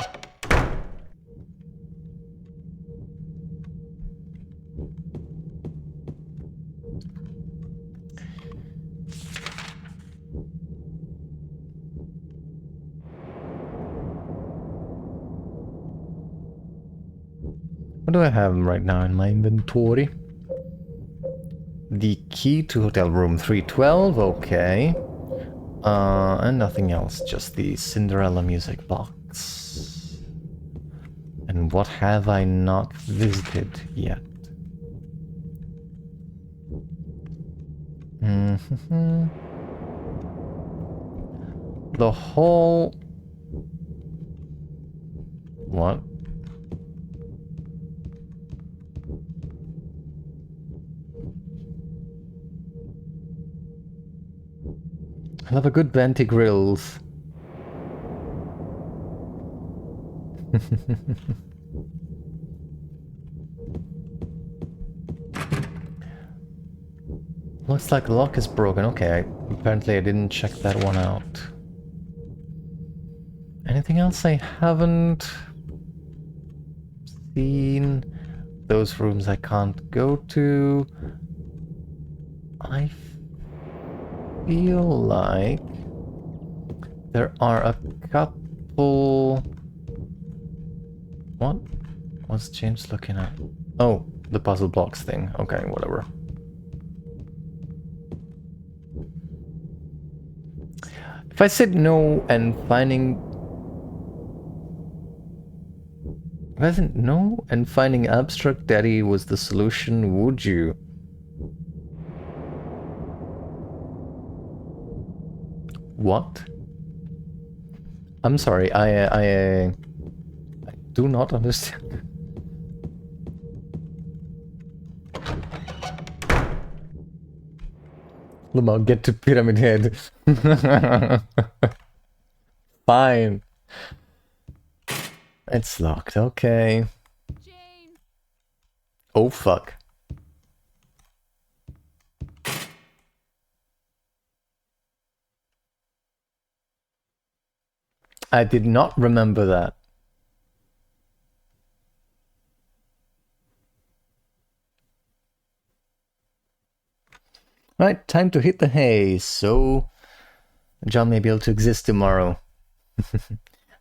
Speaker 1: What do I have right now in my inventory? The key to hotel room 312, okay. And nothing else, just the Cinderella music box. And what have I not visited yet? The whole... What? I love a good Venti grills. Looks like the lock is broken. Okay, apparently I didn't check that one out. Anything else I haven't seen? Those rooms I can't go to. I feel like there are a couple... What? What's James looking at? Oh, the puzzle box thing. Okay, whatever. If I said no and finding... If I said no and finding Abstract Daddy was the solution, would you? What? I'm sorry, I do not understand. Lamar, get to Pyramid Head. Fine. It's locked, okay.
Speaker 5: Jane.
Speaker 1: Oh fuck. I did not remember that. Right, time to hit the hay, so John may be able to exist tomorrow.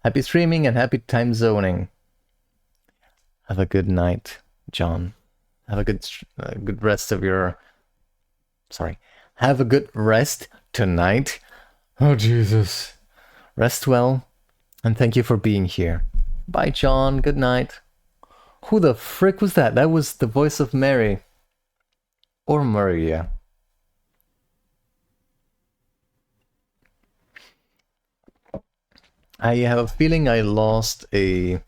Speaker 1: Happy streaming and happy time zoning. Have a good night, John. Have a good rest of your... Sorry. Have a good rest tonight. Oh, Jesus. Rest well, and thank you for being here. Bye, John. Good night. Who the frick was that? That was the voice of Mary. Or Maria. I have a feeling I lost a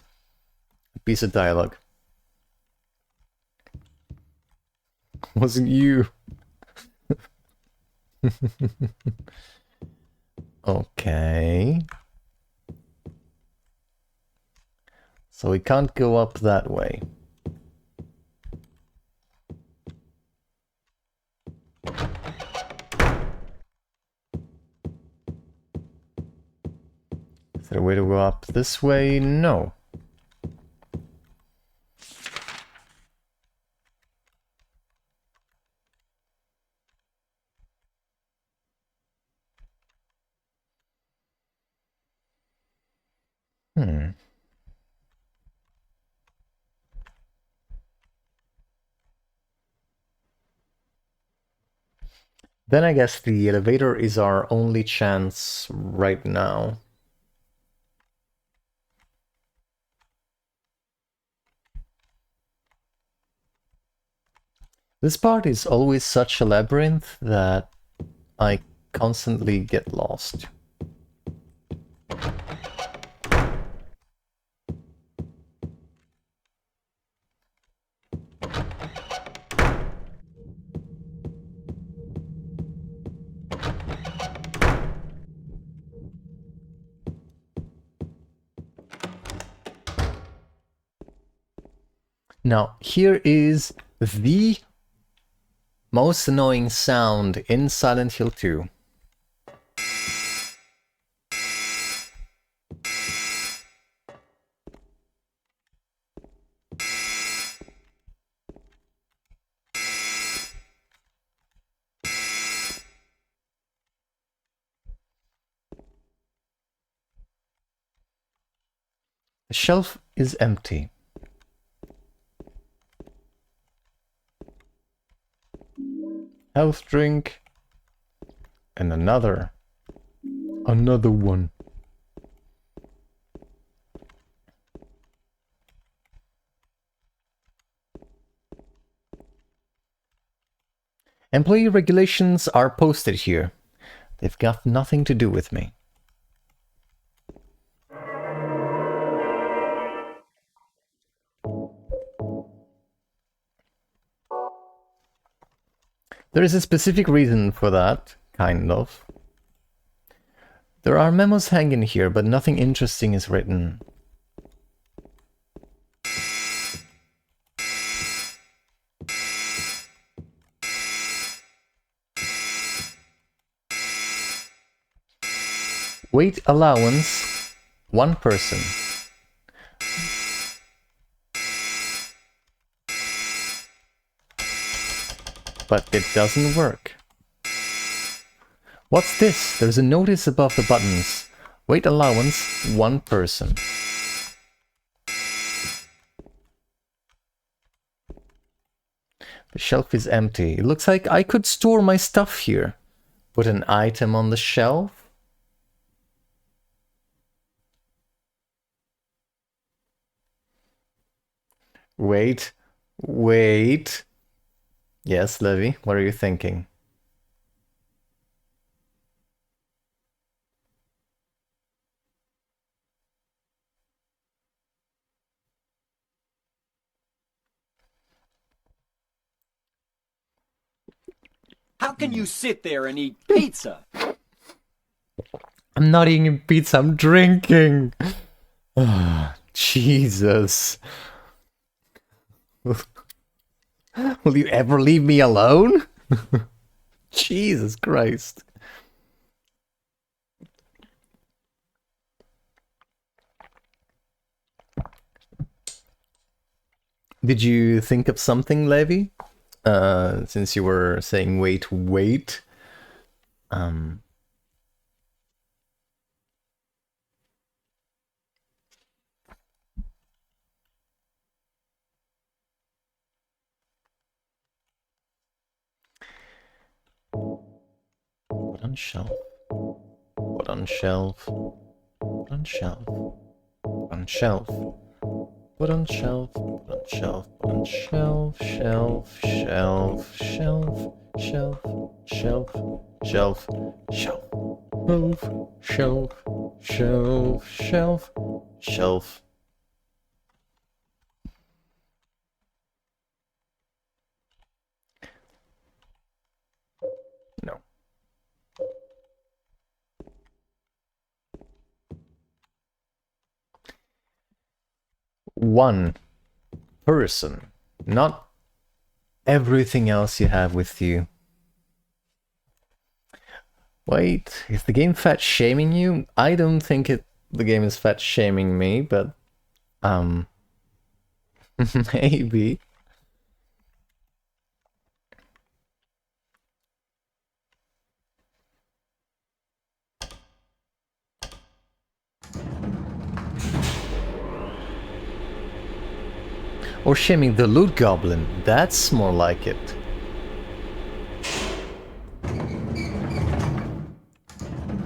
Speaker 1: piece of dialogue. Wasn't you. Okay. So we can't go up that way. Is there a way to go up this way? No. Then I guess the elevator is our only chance right now. This part is always such a labyrinth that I constantly get lost. Now, here is the most annoying sound in Silent Hill 2. The shelf is empty. Health drink. And another one. Employee regulations are posted here. They've got nothing to do with me. There is a specific reason for that, kind of. There are memos hanging here, but nothing interesting is written. Weight allowance, 1 person. But it doesn't work. What's this? There's a notice above the buttons. Weight allowance, 1 person. The shelf is empty. It looks like I could store my stuff here. Put an item on the shelf. Wait. Yes, Levy, what are you thinking?
Speaker 3: How can you sit there and eat pizza?
Speaker 1: I'm not eating pizza, I'm drinking. Jesus. Will you ever leave me alone? Jesus Christ. Did you think of something, Levi? Since you were saying wait. Put on shelf. Put on shelf. Put on shelf. Put on shelf. Put on shelf. Put on shelf. Put on shelf. Shelf. Shelf. Shelf. Shelf. Shelf. Shelf. Shelf. Shelf. Shelf. Shelf. Shelf. No. One person, not everything else you have with you. Wait, is the game fat shaming you? I don't think the game is fat shaming me, but maybe. Or shaming the loot goblin, that's more like it.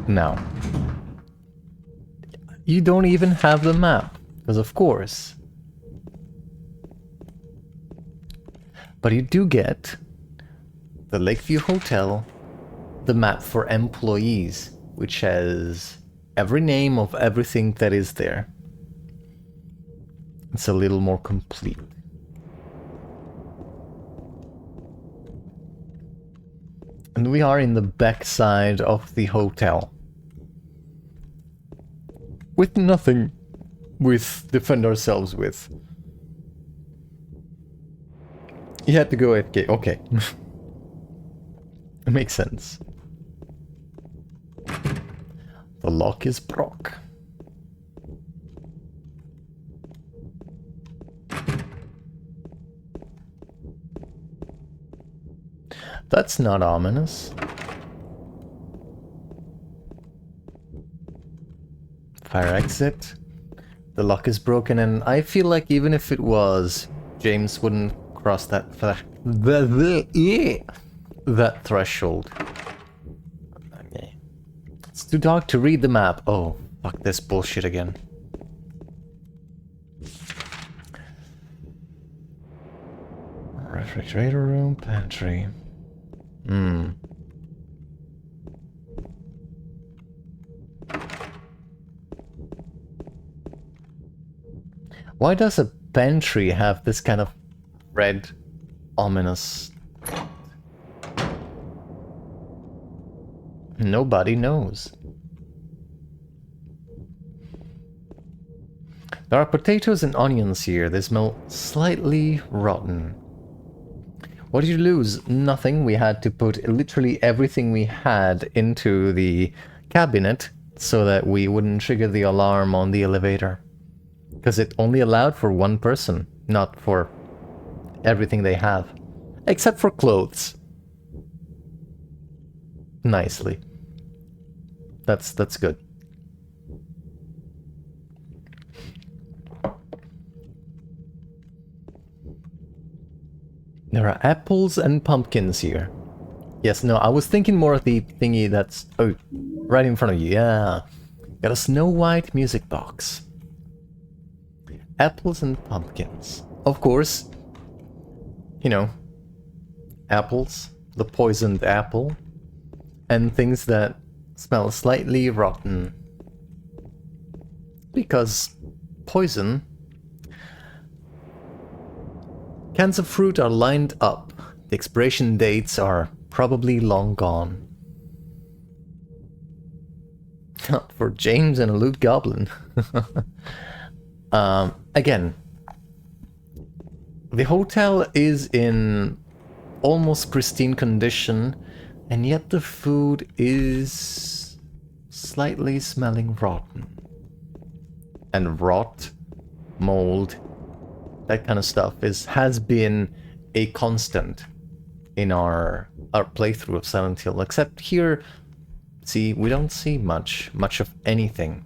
Speaker 1: Now, you don't even have the map, because of course. But you do get the Lakeview Hotel, the map for employees, which has every name of everything that is there. It's a little more complete. And we are in the backside of the hotel. With nothing we defend ourselves with. You had to go at gate. Okay. It makes sense. The lock is broke. That's not ominous. Fire exit. The lock is broken, and I feel like even if it was, James wouldn't cross that that threshold. Okay. It's too dark to read the map. Oh, fuck this bullshit again. Refrigerator room, pantry. Why does a pantry have this kind of red, ominous... Nobody knows. There are potatoes and onions here. They smell slightly rotten. What did you lose? Nothing. We had to put literally everything we had into the cabinet so that we wouldn't trigger the alarm on the elevator. Because it only allowed for one person, not for everything they have. Except for clothes. Nicely. That's good. There are apples and pumpkins here. Yes, no, I was thinking more of the thingy that's... Oh, right in front of you, yeah. Got a Snow White music box. Apples and pumpkins. Of course, you know, apples, the poisoned apple, and things that smell slightly rotten. Because poison... Cans of fruit are lined up. The expiration dates are probably long gone. Not for James and a loot goblin. Again, the hotel is in almost pristine condition, and yet the food is slightly smelling rotten. And rot, mold, that kind of stuff has been a constant in our playthrough of Silent Hill. Except here, see, we don't see much of anything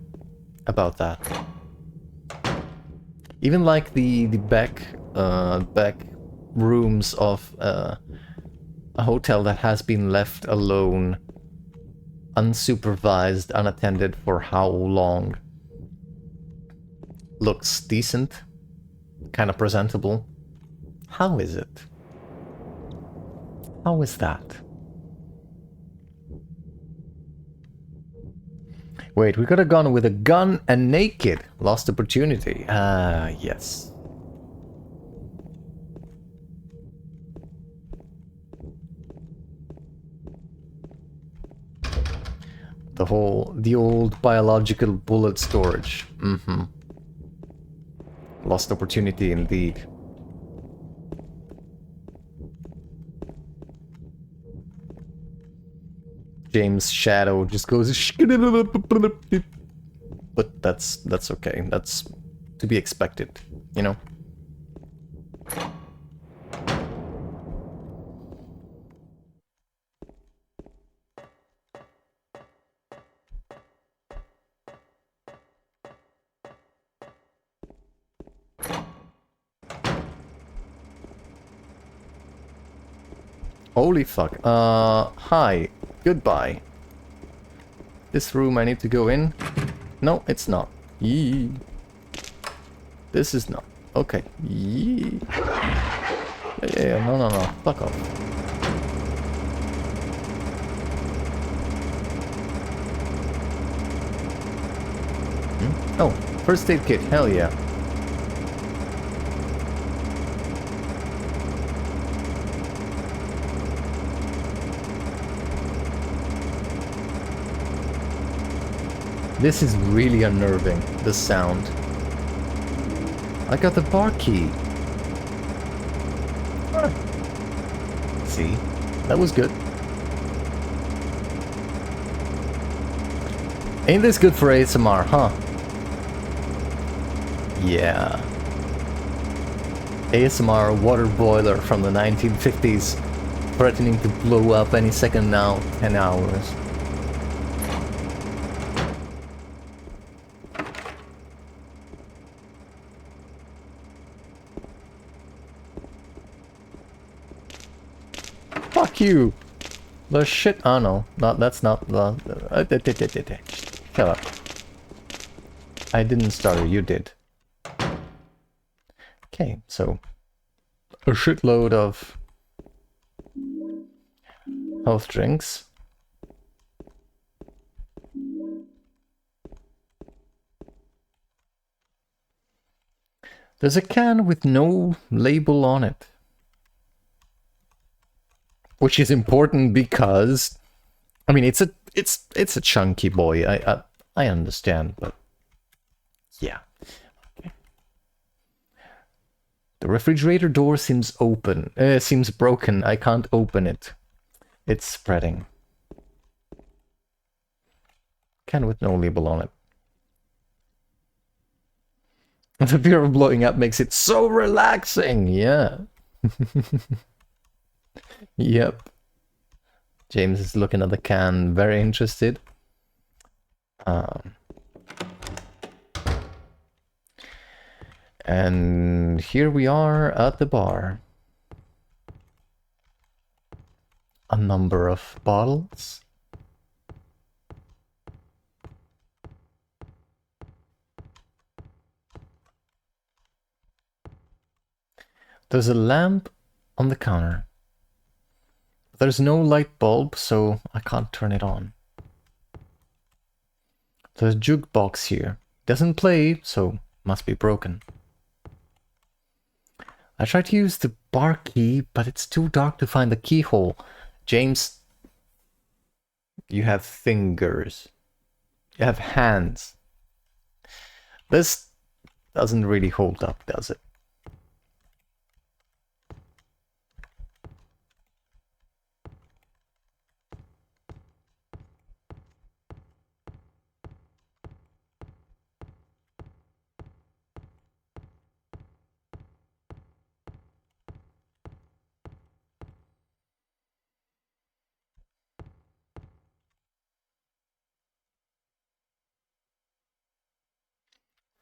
Speaker 1: about that. Even like the back rooms of a hotel that has been left alone, unsupervised, unattended for how long, looks decent, kind of presentable. How is it? How is that? Wait, we could have gone with a gun and naked. Lost opportunity. Ah, yes. The old biological bullet storage. Lost opportunity indeed. James' shadow just goes, but that's okay. That's to be expected, you know. Holy fuck. Hi. Goodbye. This room I need to go in? No, it's not. Yee. This is not. Okay. Yee. Yeah, no. Fuck off. Oh, first aid kit, hell yeah. This is really unnerving, the sound. I got the bar key. Huh. See, that was good. Ain't this good for ASMR, huh? Yeah. ASMR water boiler from the 1950s, threatening to blow up any second now, 10 hours. Fuck you! The shit. Oh no, that's not the. Shut up. I didn't start it, you did. Okay, so a shitload of health drinks. There's a can with no label on it. Which is important because, I mean, it's a chunky boy. I understand, but yeah. Okay. The refrigerator door seems open. Seems broken. I can't open it. It's spreading. Can with no label on it. The fear of blowing up makes it so relaxing. Yeah. Yep. James is looking at the can, very interested. And here we are at the bar. A number of bottles. There's a lamp on the counter. There's no light bulb, so I can't turn it on. There's a jukebox here. Doesn't play, so must be broken. I tried to use the bar key, but it's too dark to find the keyhole. James, you have fingers. You have hands. This doesn't really hold up, does it?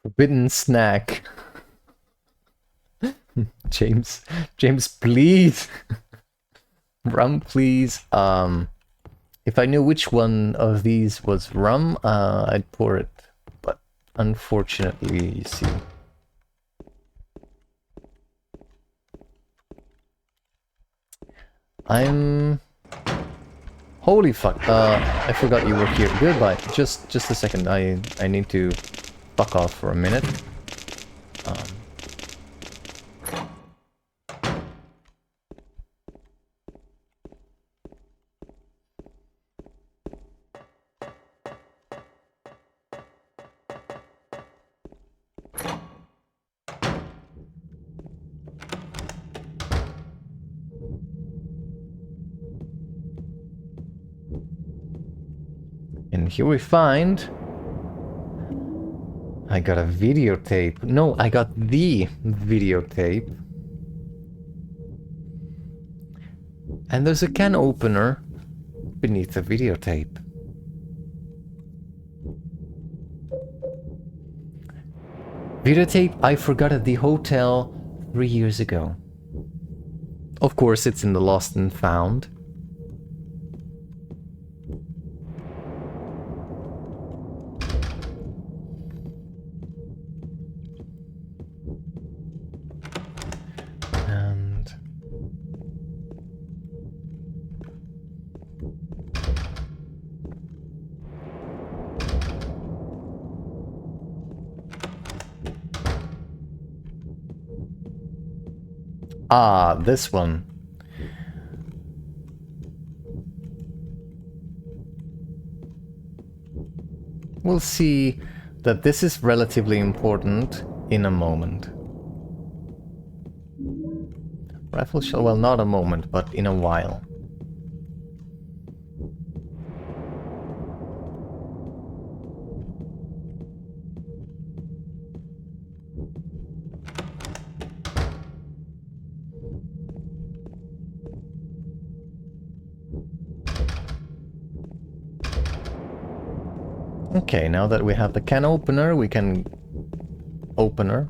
Speaker 1: Forbidden snack. James, please. Rum, please. If I knew which one of these was rum, I'd pour it. But unfortunately, you see. Holy fuck. I forgot you were here. Goodbye. Just a second. I need to fuck off for a minute. And here we find... I got a videotape. No, I got the videotape. And there's a can opener beneath the videotape. Videotape I forgot at the hotel 3 years ago. Of course, it's in the lost and found. Ah, this one. We'll see that this is relatively important in a moment. Rifle shell, well, not a moment, but in a while. Okay, now that we have the can opener, we can opener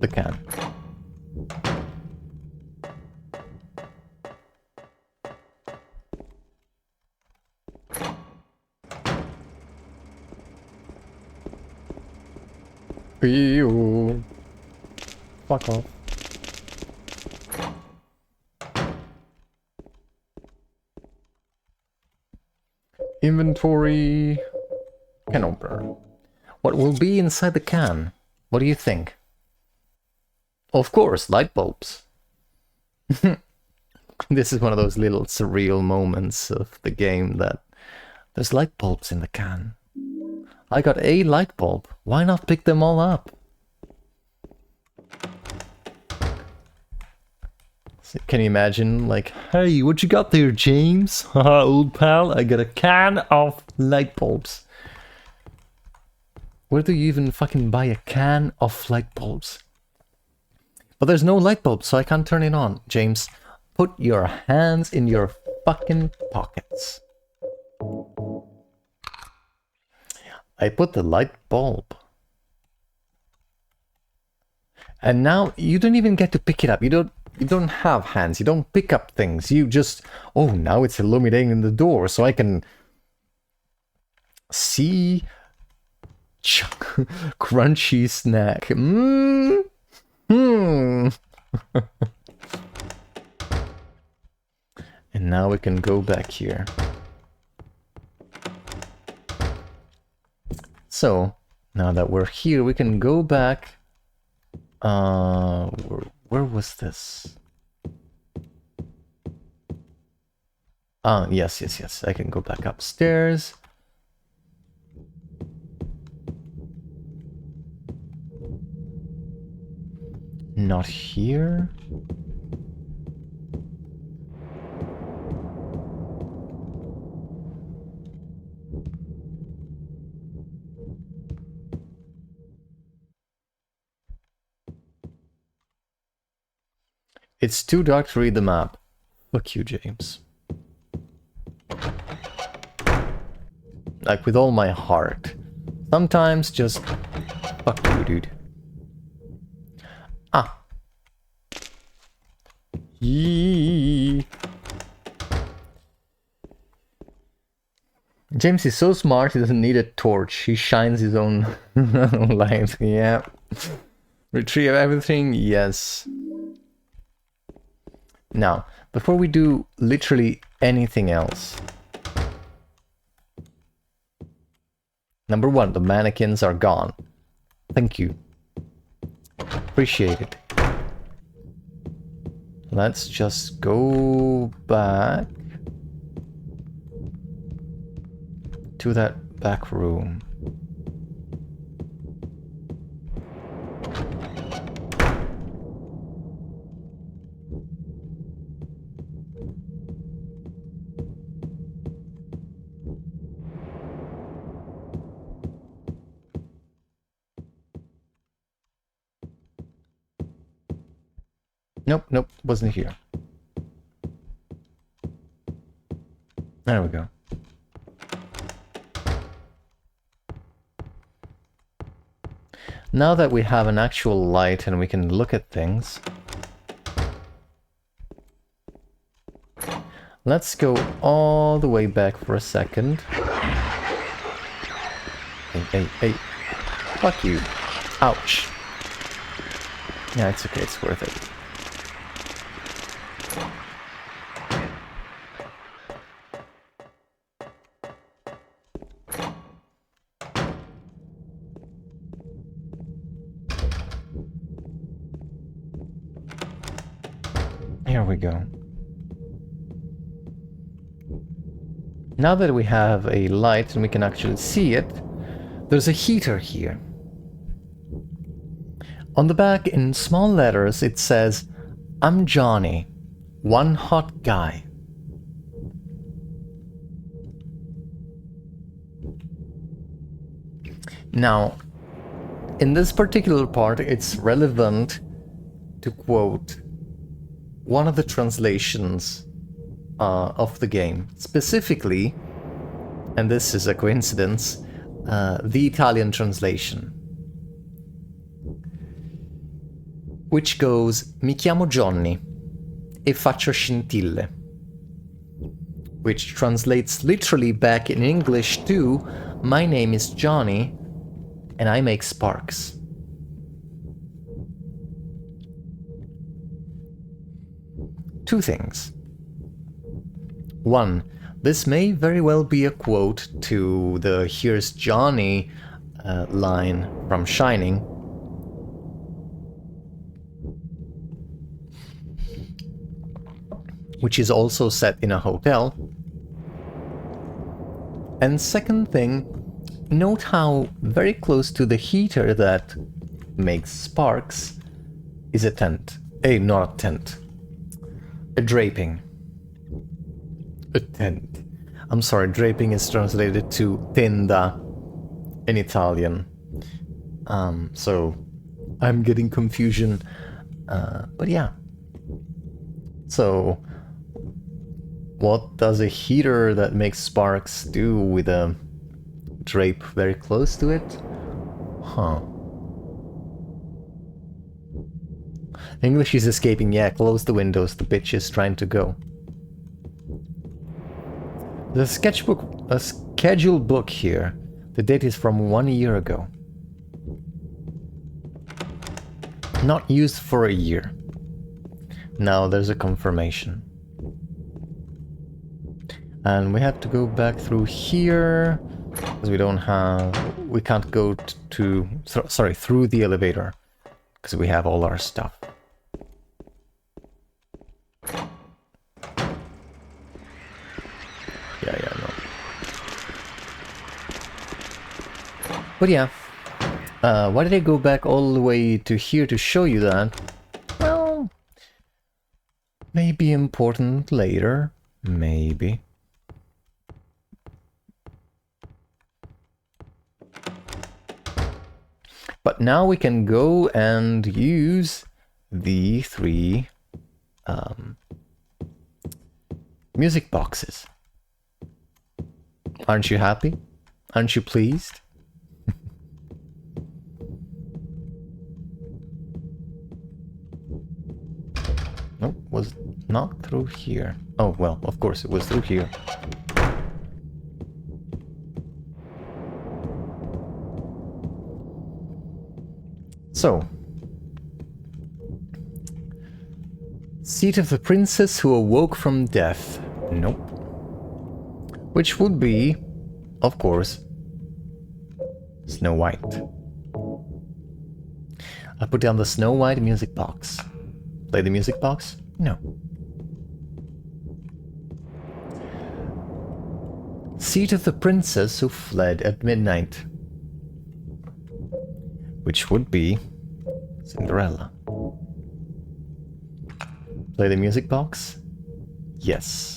Speaker 1: the can. Ew. Fuck off. Inventory. Can opener. What will be inside the can? What do you think? Of course, light bulbs. This is one of those little surreal moments of the game that there's light bulbs in the can. I got a light bulb. Why not pick them all up? Can you imagine, like, hey, what you got there, James? Haha, old pal, I got a can of light bulbs. Where do you even fucking buy a can of light bulbs? But there's no light bulb, so I can't turn it on. James, put your hands in your fucking pockets. I put the light bulb. And now you don't even get to pick it up. You don't have hands. You don't pick up things. You just, oh, now it's illuminating the door so I can see crunchy snack. Mmm. Hmm. And now we can go back here. So, now that we're here, we can go back. Where was this? Yes. I can go back upstairs. Not here. It's too dark to read the map. Fuck you, James. Like, with all my heart. Sometimes just... fuck you, dude. Ah. Yee. James is so smart, he doesn't need a torch. He shines his own light. Yeah. Retrieve everything? Yes. Now, before we do literally anything else. Number one, the mannequins are gone. Thank you. Appreciate it. Let's just go back to that back room. Nope, wasn't here. There we go. Now that we have an actual light and we can look at things, let's go all the way back for a second. Hey. Fuck you. Ouch. Yeah, it's okay, it's worth it. Here we go. Now that we have a light and we can actually see it, there's a heater here. On the back, in small letters, it says, "I'm Johnny, one hot guy." Now, in this particular part, it's relevant to quote one of the translations of the game. Specifically, and this is a coincidence, the Italian translation. Which goes, "Mi chiamo Johnny e faccio scintille." Which translates literally back in English to, "My name is Johnny and I make sparks." Two things. One, this may very well be a quote to the "Here's Johnny" line from Shining. Which is also set in a hotel. And second thing, note how very close to the heater that makes sparks is a tent. Not a tent. A draping. A tent. I'm sorry, draping is translated to tenda in Italian. So I'm getting confusion. But yeah. So what does a heater that makes sparks do with a drape very close to it? Huh. English is escaping. Yeah, close the windows. The bitch is trying to go. The sketchbook, a schedule book here. The date is from 1 year ago. Not used for a year. Now there's a confirmation. And we have to go back through here because we can't go through the elevator because we have all our stuff. Yeah, no. But yeah, why did I go back all the way to here to show you that? Well, maybe important later, maybe. But now we can go and use the 3 music boxes. Aren't you happy? Aren't you pleased? Nope, was not through here. Oh, well, of course it was through here. So, seat of the princess who awoke from death. Nope. Which would be, of course, Snow White. I put down the Snow White music box. Play the music box? No. Seat of the princess who fled at midnight. Which would be Cinderella. Play the music box? Yes.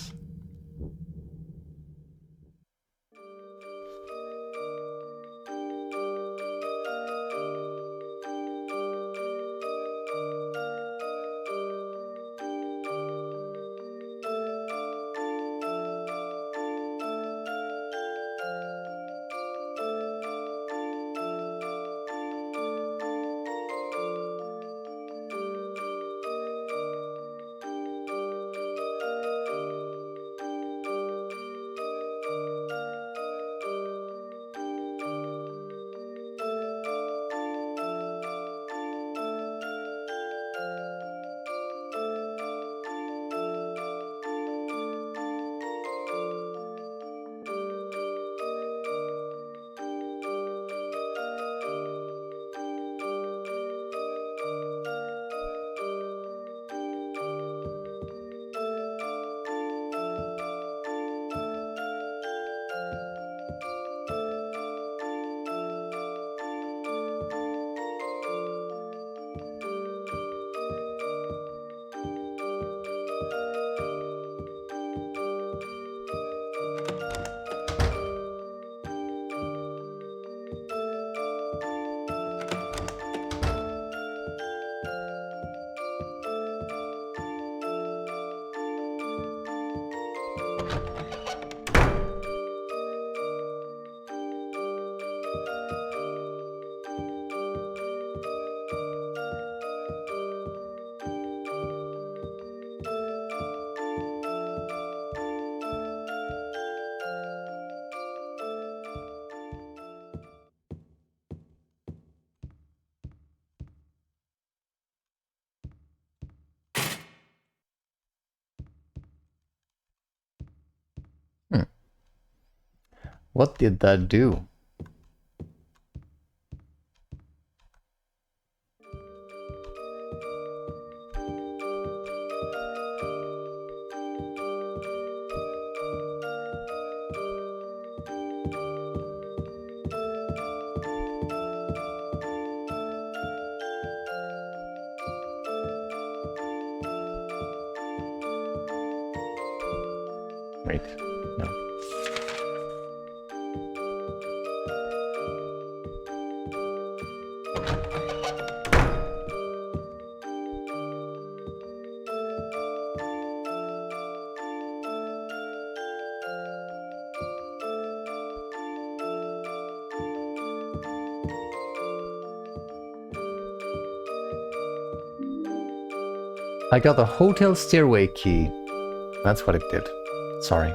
Speaker 1: What did that do? Wait, no. I got the hotel stairway key. That's what it did. Sorry.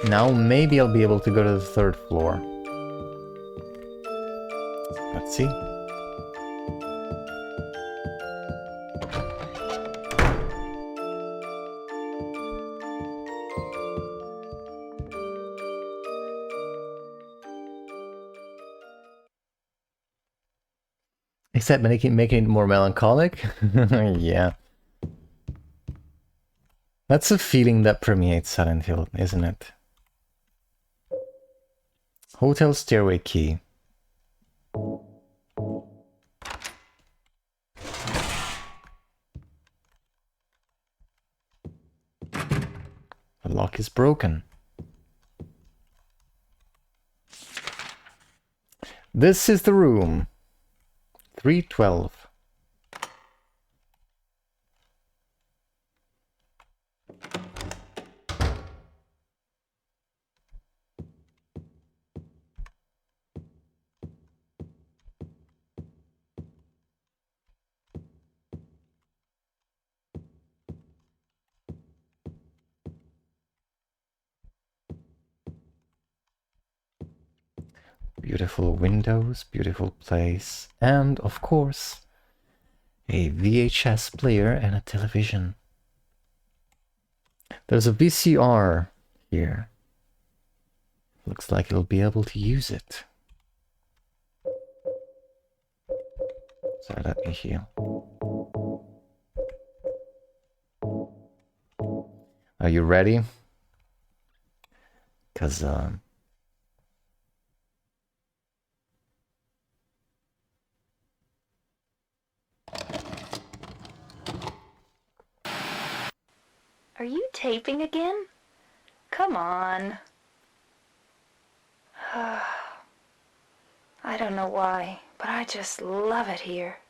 Speaker 1: Now maybe I'll be able to go to the 3rd floor. Let's see. Except making it more melancholic? Yeah. That's a feeling that permeates Silent Hill, isn't it? Hotel stairway key. The lock is broken. This is the room. 312. Beautiful windows, beautiful place, and of course, a VHS player and a television. There's a VCR here. Looks like it'll be able to use it. So let me heal. Are you ready? 'Cause
Speaker 6: Are you taping again? Come on. I don't know why, but I just love it here.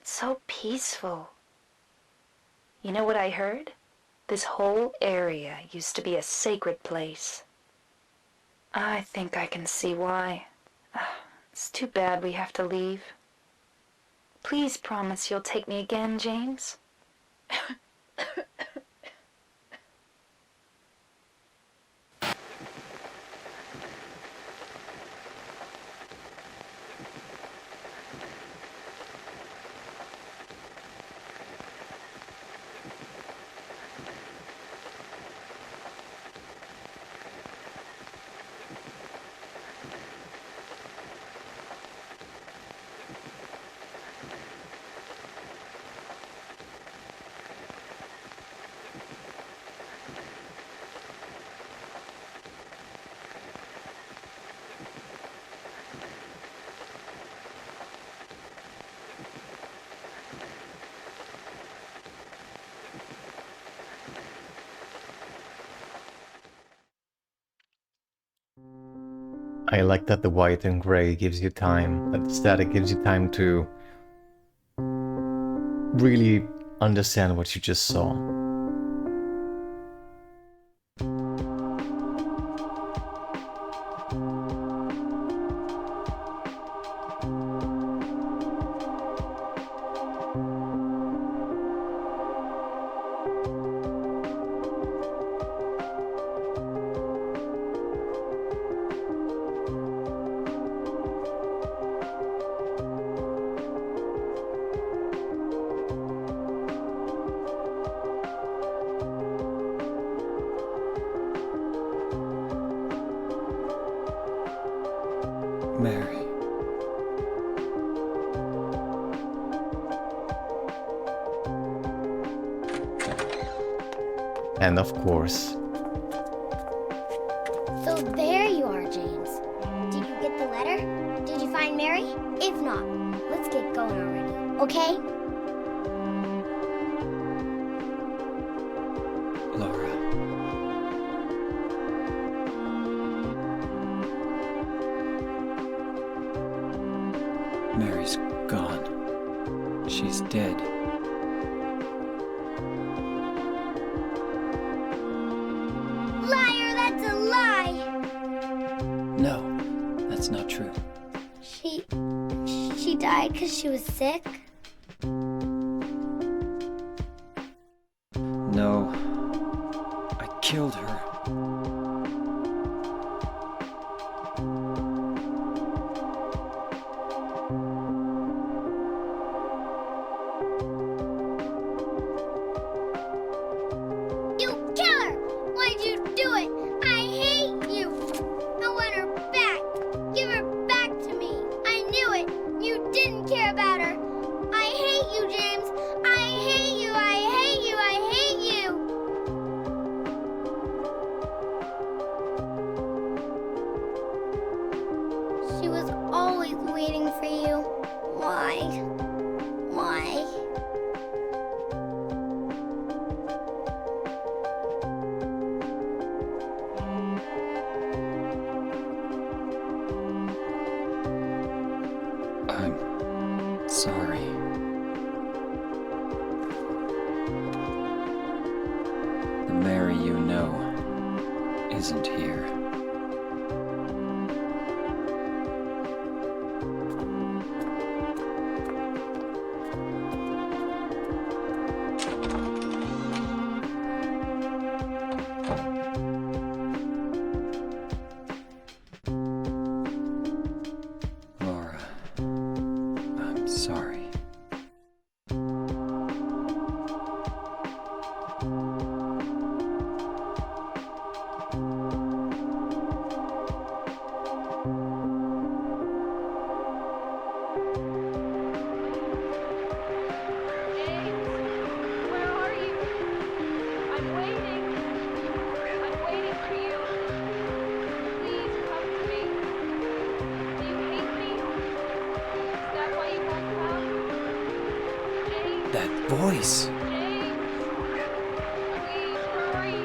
Speaker 6: It's so peaceful. You know what I heard? This whole area used to be a sacred place. I think I can see why. It's too bad we have to leave. Please promise you'll take me again, James.
Speaker 1: I like that the white and gray gives you time, that the static gives you time to really understand what you just saw.
Speaker 3: Mary.
Speaker 1: And of course,
Speaker 2: So there you are, James. Did you get the letter? Did you find Mary? If not, let's get going already, okay?
Speaker 3: Laura. Mary's gone. She's dead.
Speaker 2: Liar, that's a lie!
Speaker 3: No, that's not true.
Speaker 2: She died because she was sick?
Speaker 3: No, I killed her.
Speaker 2: You killer! Why'd you do it? I hate you! I want her back! Give her back to me! I knew it! You didn't care about her! I hate you, James! I hate you! I hate you! I hate you! She was always waiting for you. Why? Why?
Speaker 3: I'm sorry. The Mary you know isn't here. Laura, I'm sorry.
Speaker 5: James, where are you? I'm waiting. I'm waiting for you. Please come to me. Do you hate me? Is that why you won't come? James,
Speaker 3: That voice!
Speaker 5: James, please hurry.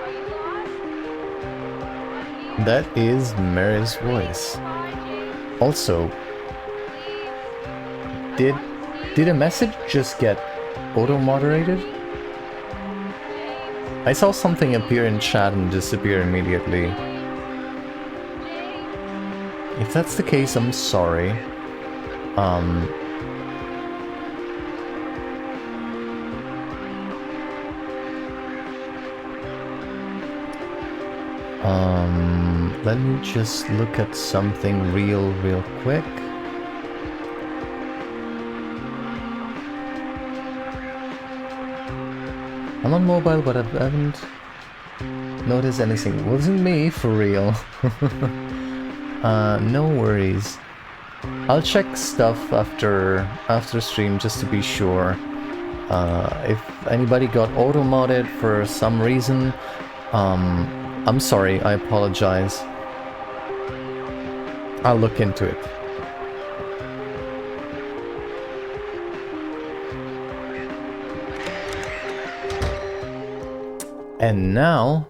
Speaker 5: Are you lost? I'm here.
Speaker 1: that is Mary's voice.
Speaker 5: Bye, James.
Speaker 1: Also,
Speaker 5: Please.
Speaker 1: did a message just get auto-moderated? I saw something appear in chat and disappear immediately. If that's the case, I'm sorry. Let me just look at something real quick. I'm on mobile, but I haven't noticed anything. It wasn't me, for real. No worries. I'll check stuff after stream just to be sure. If anybody got auto-modded for some reason, I'm sorry, I apologize. I'll look into it. And now,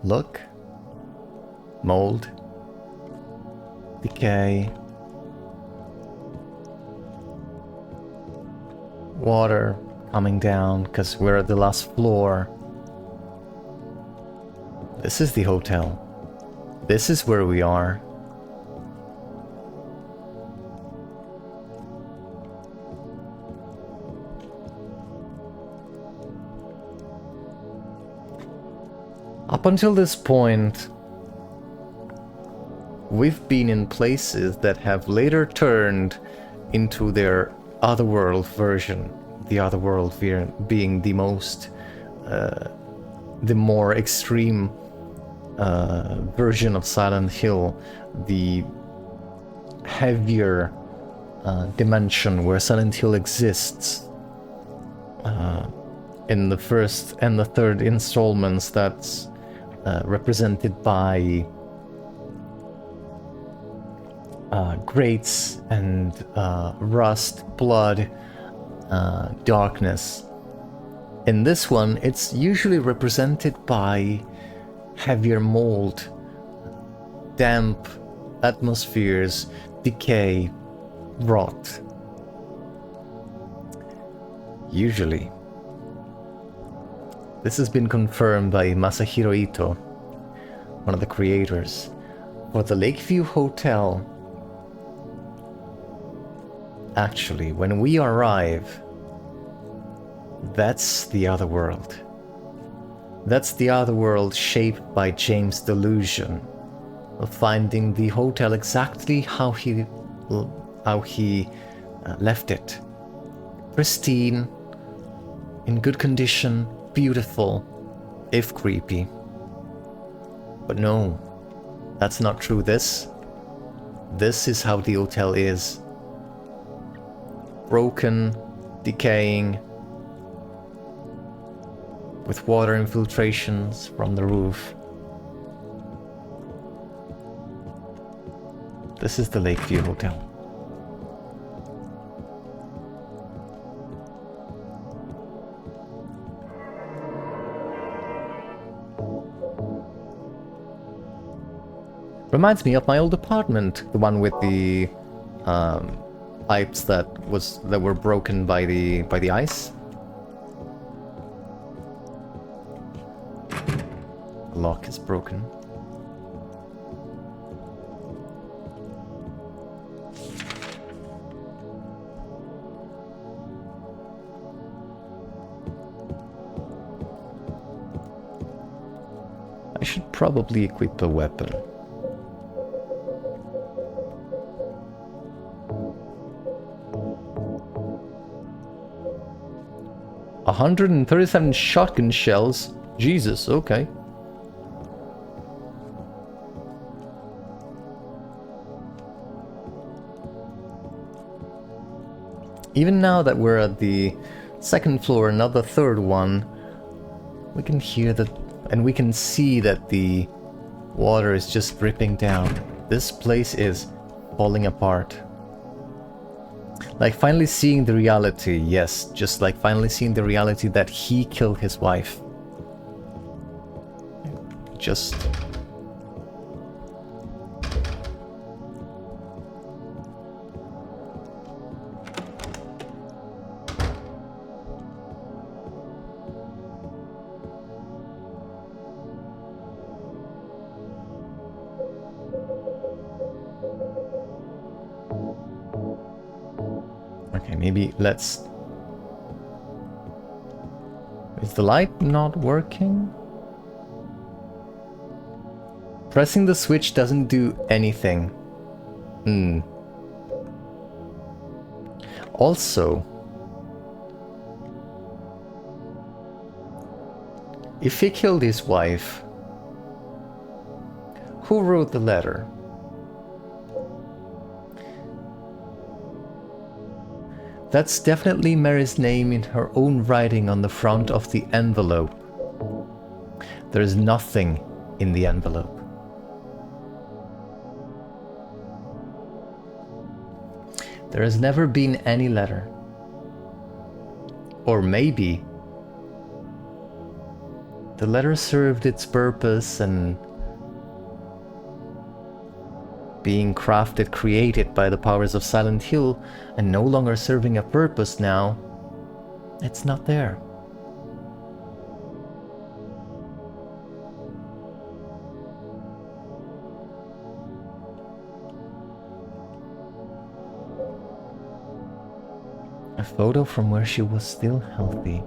Speaker 1: look, mold, decay, water coming down because we're at the last floor. This is the hotel. This is where we are. Up until this point, we've been in places that have later turned into their otherworld version. The otherworld being the more extreme version of Silent Hill, the heavier dimension where Silent Hill exists, in the first and the third installments, that's represented by grates and rust, blood, darkness. In this one, it's usually represented by heavier mold, damp atmospheres, decay, rot. Usually. This has been confirmed by Masahiro Ito, one of the creators. For the Lakeview Hotel, actually, when we arrive, that's the other world. That's the other world shaped by James' delusion of finding the hotel exactly how he left it. Pristine, in good condition, beautiful, if creepy. But no, that's not true. This is how the hotel is. Broken, decaying, with water infiltrations from the roof. This is the Lakeview Hotel. Reminds me of my old apartment, the one with the pipes that were broken by the ice. The lock is broken. I should probably equip a weapon. $137 shotgun shells. Jesus, okay. Even now that we're at the second floor, not the third one, we can hear that, and we can see that the water is just dripping down. This place is falling apart. Like finally seeing the reality, yes, just like finally seeing the reality that he killed his wife. Just... Okay, maybe let's... Is the light not working? Pressing the switch doesn't do anything. Also, if he killed his wife, who wrote the letter? That's definitely Mary's name in her own writing on the front of the envelope. There is nothing in the envelope. There has never been any letter. Or maybe the letter served its purpose and being crafted, created by the powers of Silent Hill, and no longer serving a purpose now, it's not there. A photo from where she was still healthy.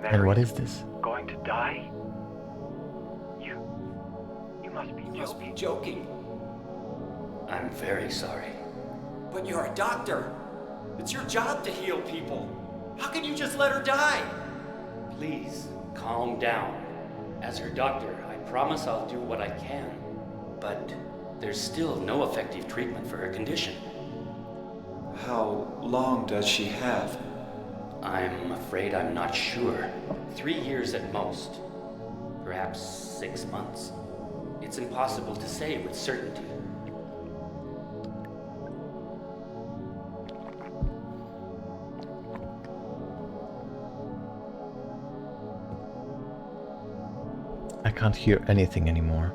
Speaker 1: And what is this?
Speaker 7: Going to die? You must be
Speaker 3: You must be
Speaker 7: joking.
Speaker 3: joking.
Speaker 8: I'm very sorry.
Speaker 3: But you're a doctor. It's your job to heal people. How can you just let her die?
Speaker 8: Please, calm down. As her doctor, I promise I'll do what I can. But there's still no effective treatment for her condition.
Speaker 3: How long does she have?
Speaker 8: I'm afraid I'm not sure. 3 years at most. Perhaps 6 months. It's impossible to say with certainty.
Speaker 1: I can't hear anything anymore.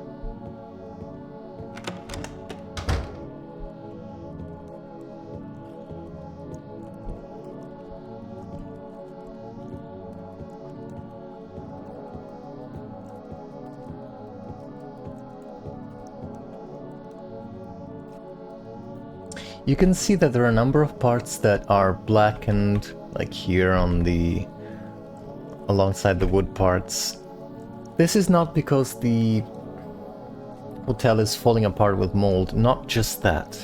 Speaker 1: You can see that there are a number of parts that are blackened, like here on the alongside the wood parts. This is not because the hotel is falling apart with mold, not just that.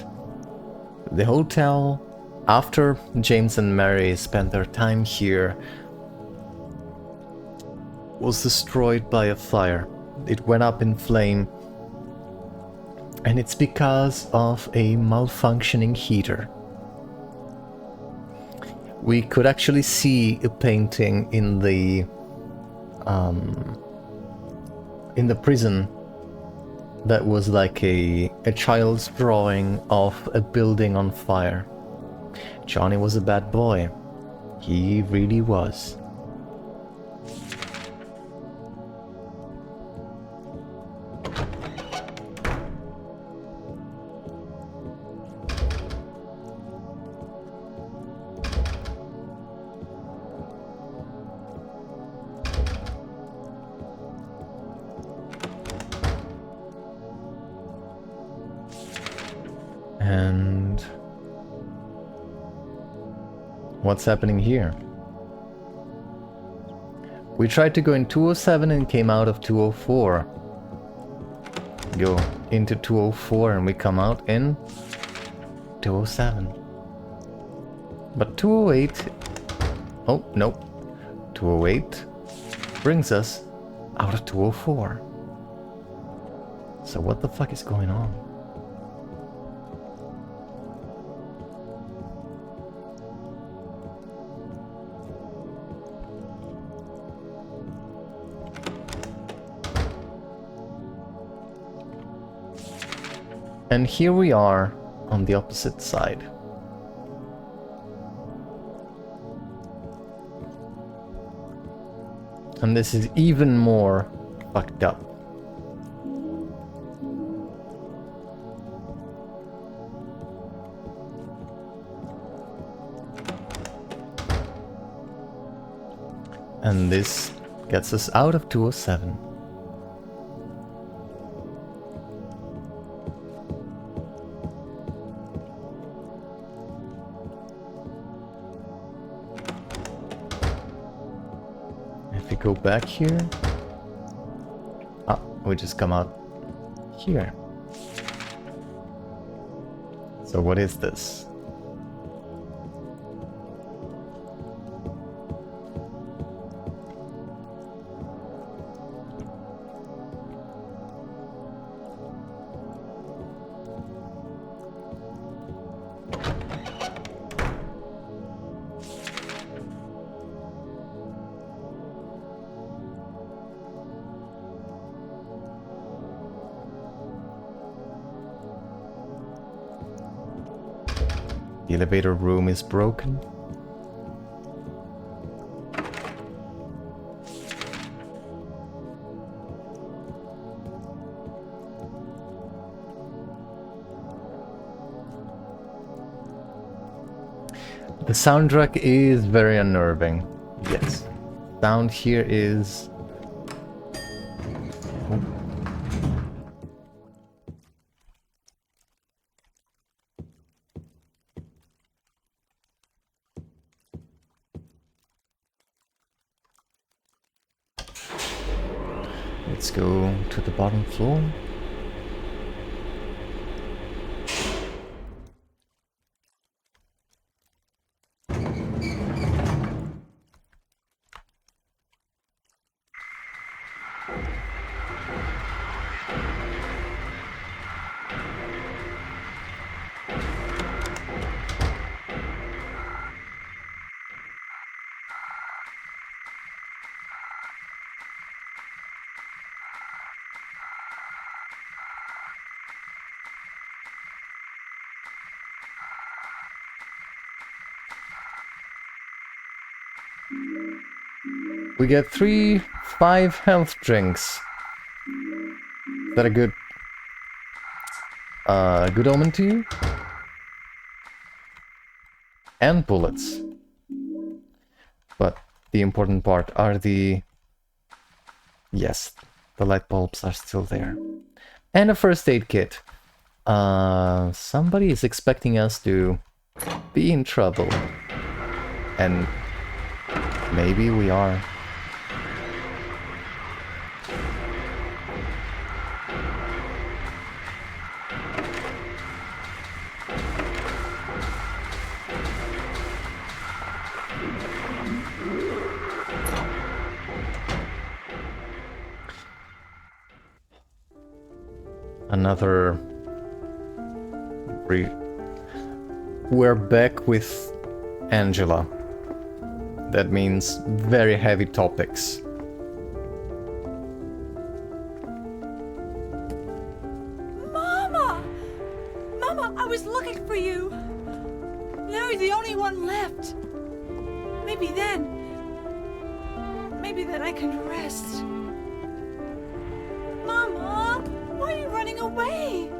Speaker 1: The hotel, after James and Mary spent their time here, was destroyed by a fire. It went up in flame, and it's because of a malfunctioning heater. We could actually see a painting in the prison that was like a child's drawing of a building on fire. Johnny was a bad boy. He really was. And what's happening here? We tried to go in 207 and came out of 204. Go into 204 and we come out in 207. But 208... Oh, nope. 208 brings us out of 204. So what the fuck is going on? And here we are on the opposite side. And this is even more fucked up. And this gets us out of 207. If we go back here... Ah, we just come out here. So what is this? The elevator room is broken. The soundtrack is very unnerving. Yes. Sound here is... Oh. go to the bottom floor. We get 5 health drinks. Is that a good good omen to you? And bullets. But the important part are the... Yes, the light bulbs are still there. And a first aid kit. Somebody is expecting us to be in trouble. And maybe we are. Another... We're back with Angela. That means very heavy topics.
Speaker 9: Mama! Mama, I was looking for you. Now you're the only one left. Maybe then I can rest. Mama, why are you running away?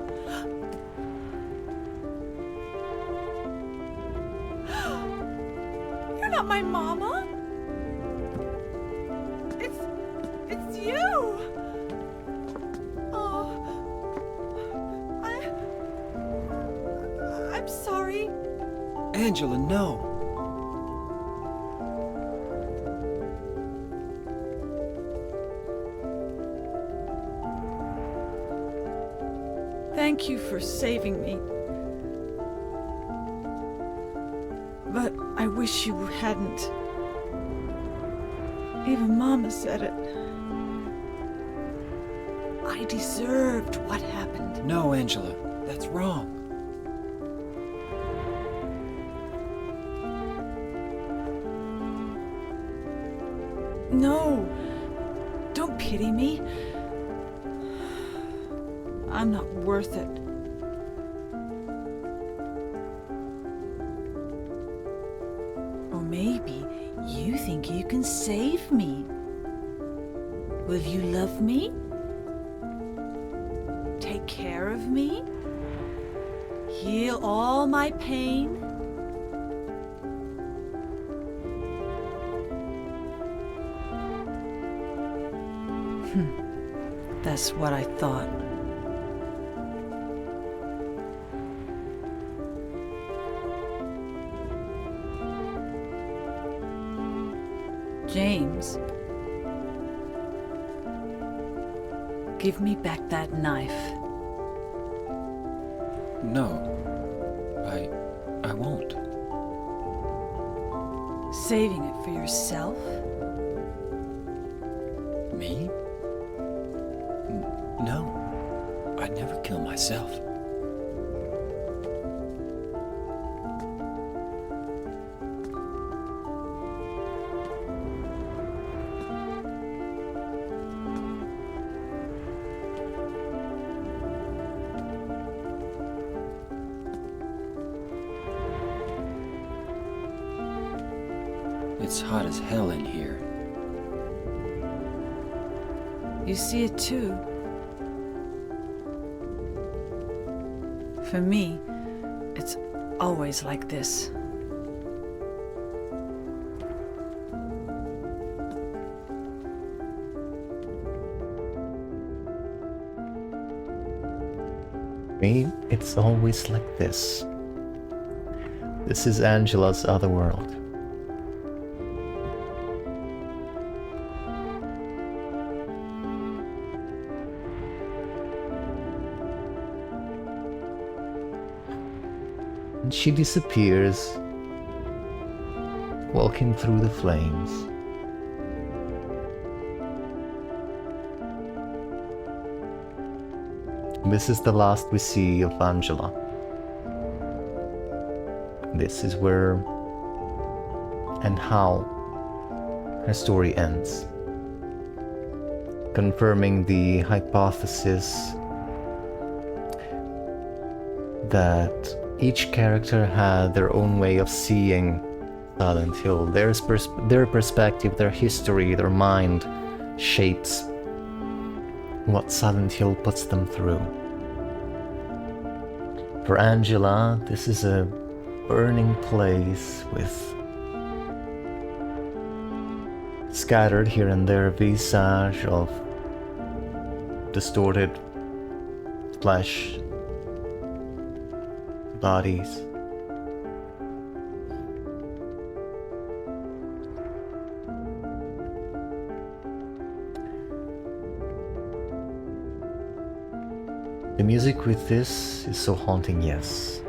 Speaker 9: You're not my mama. It's you. Oh, I'm sorry.
Speaker 3: Angela, no.
Speaker 9: Thank you for saving me. But I wish you hadn't. Even Mama said it. I deserved what happened.
Speaker 3: No, Angela, that's wrong.
Speaker 9: No, don't pity me. I'm not worth it. Or maybe you think you can save me. Will you love me? Take care of me? Heal all my pain? That's what I thought. James, give me back that knife.
Speaker 3: No, I won't.
Speaker 9: Saving it for yourself?
Speaker 3: Me? No, I'd never kill myself. It's hot as hell in here.
Speaker 9: You see it too. For me, it's always like this.
Speaker 1: Me, it's always like this. This is Angela's other world. And she disappears, walking through the flames. This is the last we see of Angela. This is where and how her story ends, confirming the hypothesis that each character had their own way of seeing Silent Hill. Their perspective, their history, their mind shapes what Silent Hill puts them through. For Angela, this is a burning place with scattered here and there visage of distorted flesh, bodies. The music with this is so haunting, yes.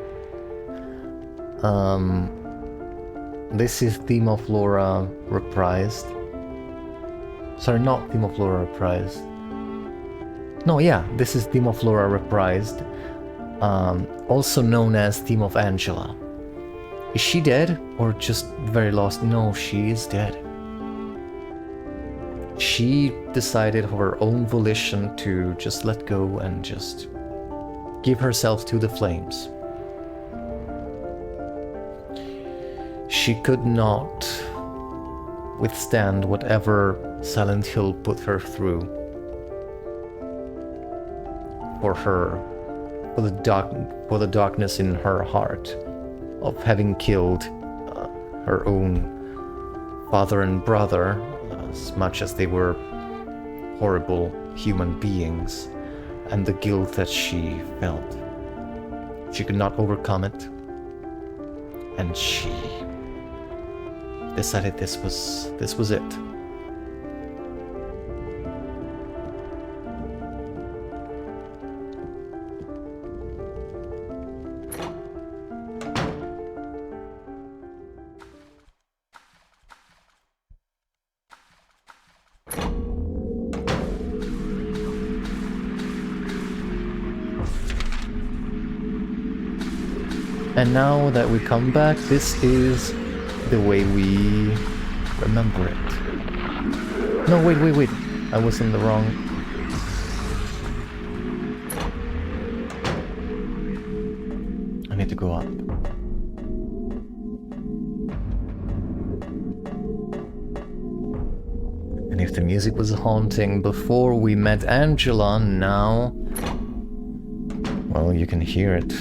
Speaker 1: This is Theme of Laura reprised. Sorry, not Theme of Laura reprised. No, yeah, this is Theme of Laura reprised. Also known as Theme of Angela. Is she dead or just very lost? No, she is dead. She decided of her own volition to just let go and just give herself to the flames. She could not withstand whatever Silent Hill put her through. For the darkness in her heart of having killed her own father and brother, as much as they were horrible human beings, and the guilt that she felt. She could not overcome it, and she decided this was it. And now that we come back, this is the way we remember it. No, wait. I was in the wrong. I need to go up. And if the music was haunting before we met Angela, now, well, you can hear it.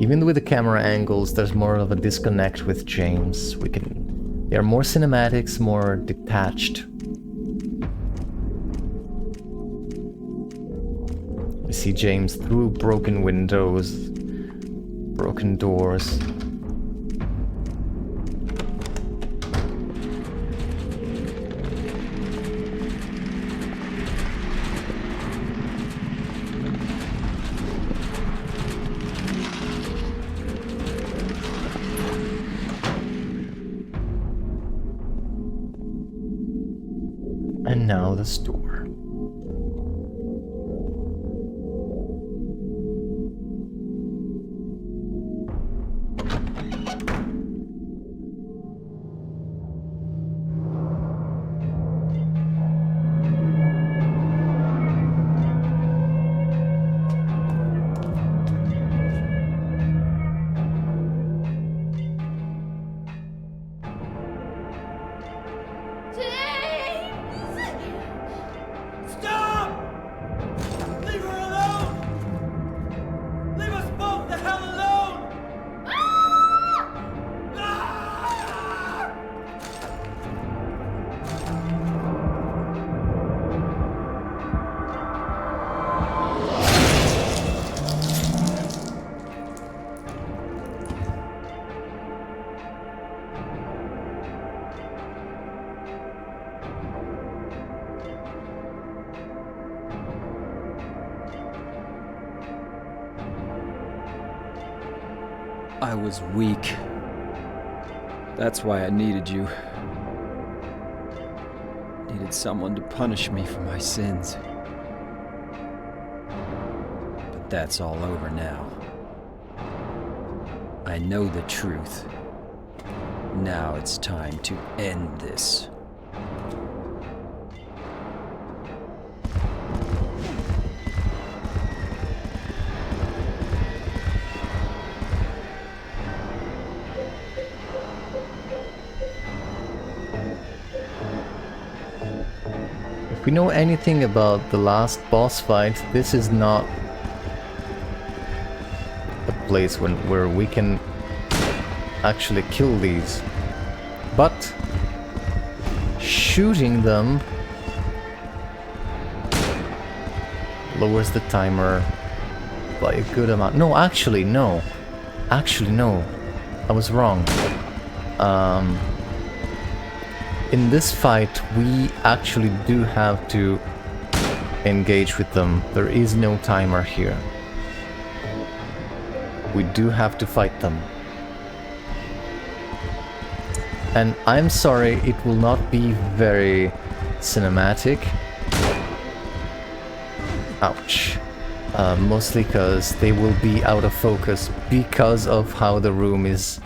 Speaker 1: Even with the camera angles, there's more of a disconnect with James. There are more cinematics, more detached. We see James through broken windows, broken doors. And now the store.
Speaker 3: I was weak. That's why I needed you. Needed someone to punish me for my sins. But that's all over now. I know the truth. Now it's time to end this.
Speaker 1: If we know anything about the last boss fight, this is not a place where we can actually kill these. But shooting them lowers the timer by a good amount. No, actually, no. Actually, no. I was wrong. In this fight, we actually do have to engage with them. There is no timer here. We do have to fight them. And I'm sorry, it will not be very cinematic. Ouch. Mostly because they will be out of focus because of how the room is...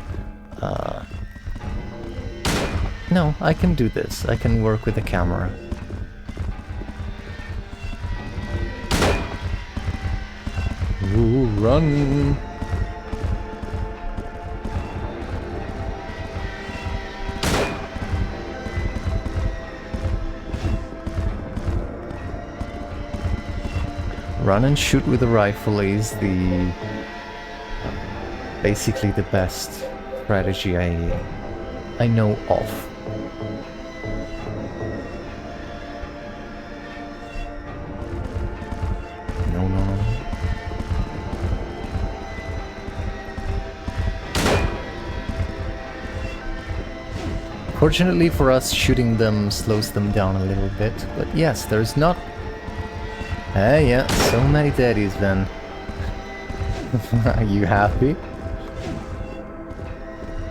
Speaker 1: No, I can do this. I can work with the camera. Ooh, run! Run and shoot with the rifle is the... basically the best strategy I know of. No. Fortunately for us, shooting them slows them down a little bit, but yes, there's not... yeah, so many daddies then. Are you happy?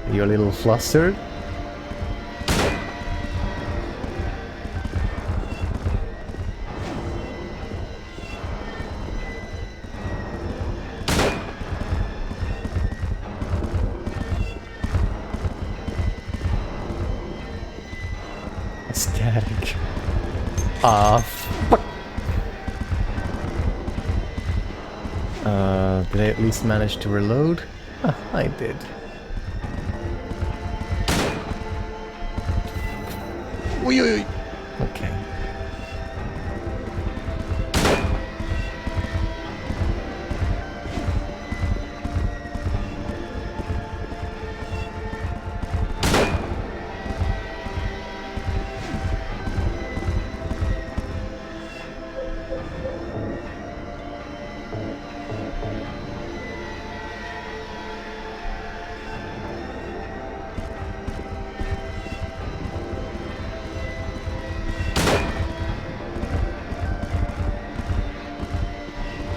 Speaker 1: Are you a little flustered? Static. Fuck. Did I at least manage to reload? Ah, I did. Oi. Okay.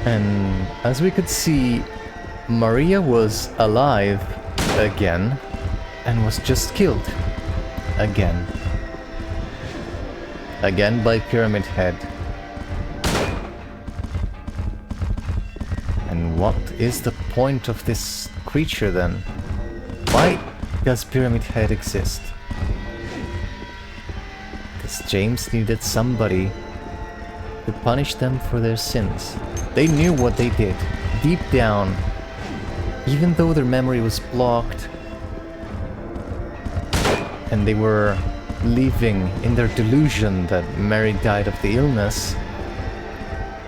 Speaker 1: And as we could see, Maria was alive again and was just killed again. Again by Pyramid Head. And what is the point of this creature then? Why does Pyramid Head exist? Because James needed somebody to punish them for their sins. They knew what they did, deep down, even though their memory was blocked and they were living in their delusion that Mary died of the illness,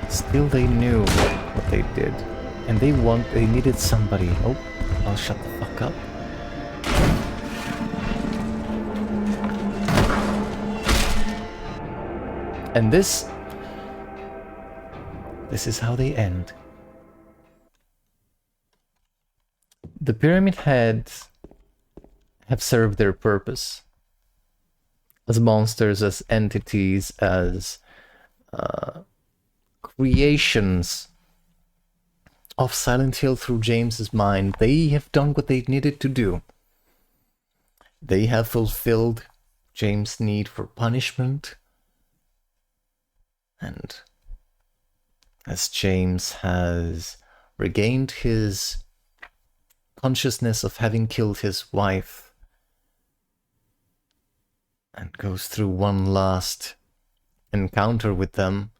Speaker 1: still they knew what they did. And they needed somebody. Oh, I'll shut the fuck up. And this is how they end. The Pyramid Heads have served their purpose as monsters, as entities, as creations of Silent Hill through James's mind, they have done what they needed to do. They have fulfilled James' need for punishment, and as James has regained his consciousness of having killed his wife and goes through one last encounter with them,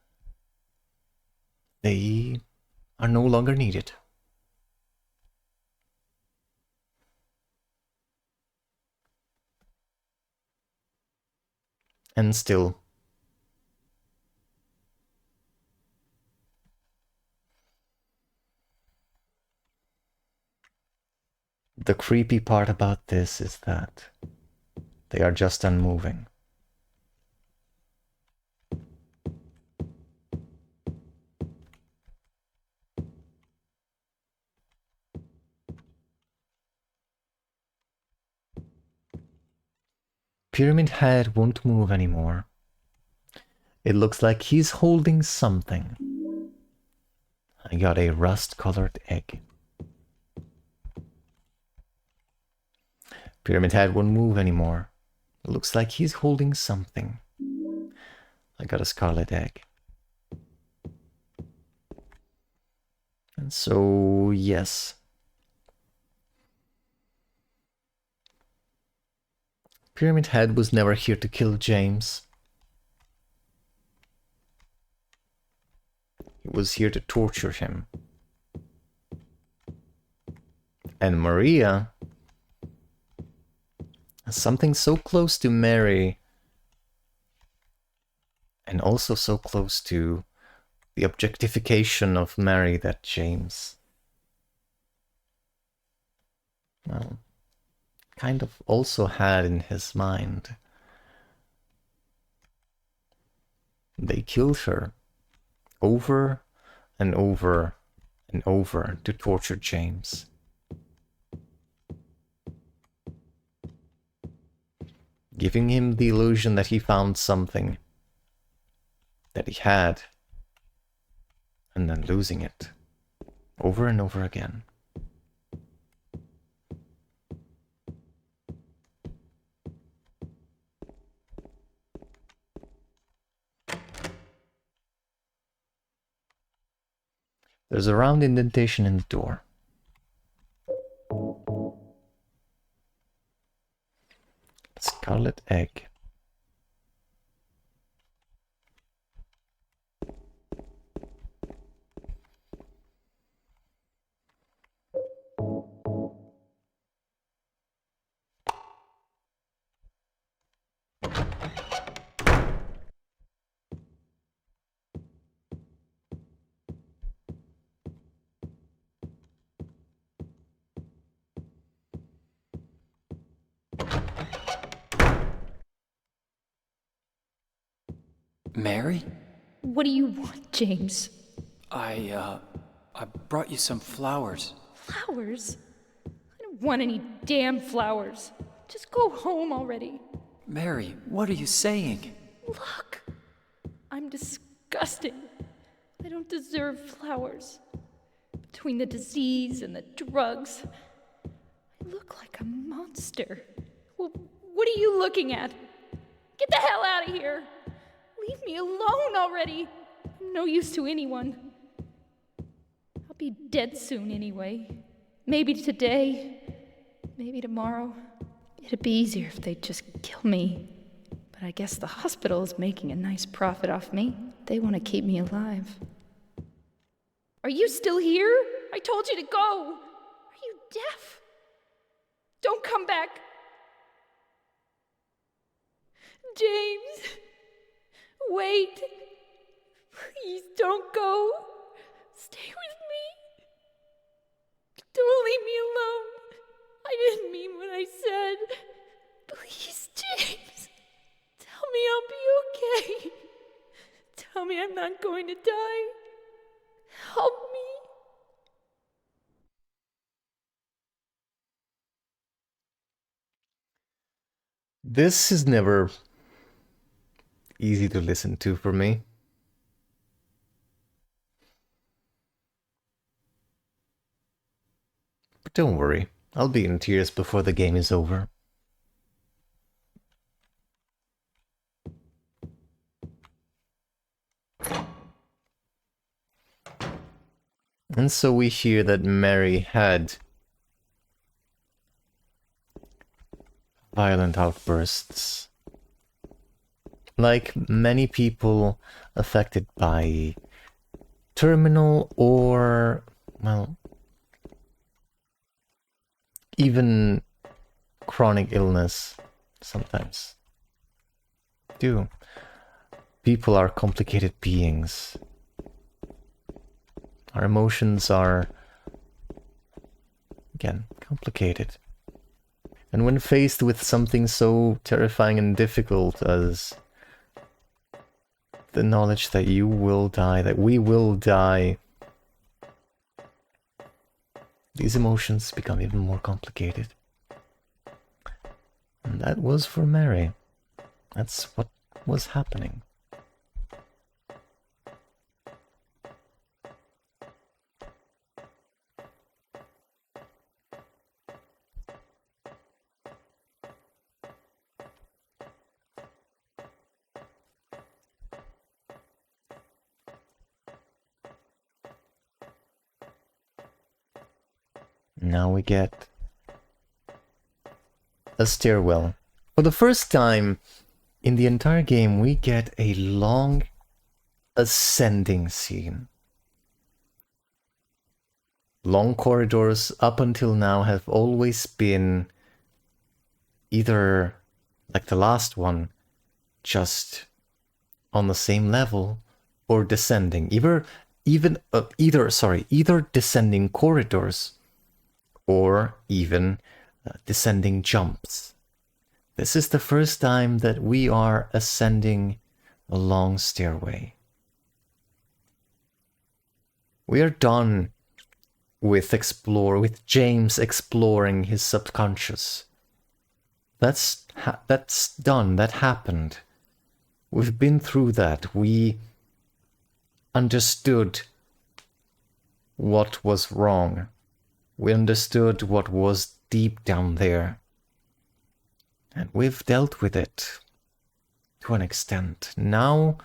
Speaker 1: they are no longer needed. And still, the creepy part about this is that they are just unmoving. Pyramid Head won't move anymore. It looks like he's holding something. I got a rust-colored egg. Pyramid Head won't move anymore. It looks like he's holding something. I got a scarlet egg. And so, yes. Pyramid Head was never here to kill James. He was here to torture him. And Maria, something so close to Mary, and also so close to the objectification of Mary that James, well, kind of also had in his mind. They killed her over and over and over to torture James. Giving him the illusion that he found something that he had, and then losing it over and over again. There's a round indentation in the door. Scarlet egg.
Speaker 3: Mary?
Speaker 10: What do you want, James?
Speaker 3: I brought you some flowers.
Speaker 10: Flowers? I don't want any damn flowers. Just go home already.
Speaker 3: Mary, what are you saying?
Speaker 10: Look, I'm disgusting. I don't deserve flowers. Between the disease and the drugs, I look like a monster. Well, what are you looking at? Get the hell out of here! Leave me alone already! I'm no use to anyone. I'll be dead soon anyway. Maybe today, maybe tomorrow. It'd be easier if they'd just kill me. But I guess the hospital is making a nice profit off me. They want to keep me alive. Are you still here? I told you to go! Are you deaf? Don't come back! James! Wait! Please don't go! Stay with me! Don't leave me alone! I didn't mean what I said! Please, James! Tell me I'll be okay! Tell me I'm not going to die! Help me!
Speaker 1: This is never easy to listen to for me. Don't worry, I'll be in tears before the game is over. And so we hear that Mary had violent outbursts. Like many people affected by terminal or, well, even chronic illness sometimes do. People are complicated beings. Our emotions are, again, complicated. And when faced with something so terrifying and difficult as the knowledge that you will die, that we will die, these emotions become even more complicated. And that was for Mary. That's what was happening. Now we get a stairwell. For the first time in the entire game, we get a long ascending scene. Long corridors up until now have always been either, like the last one, just on the same level or descending. Either descending corridors or even descending jumps. This is the first time that we are ascending a long stairway. We are done with James exploring his subconscious. That's done. That happened. We've been through that. We understood what was wrong. We understood what was deep down there. And we've dealt with it to an extent. Now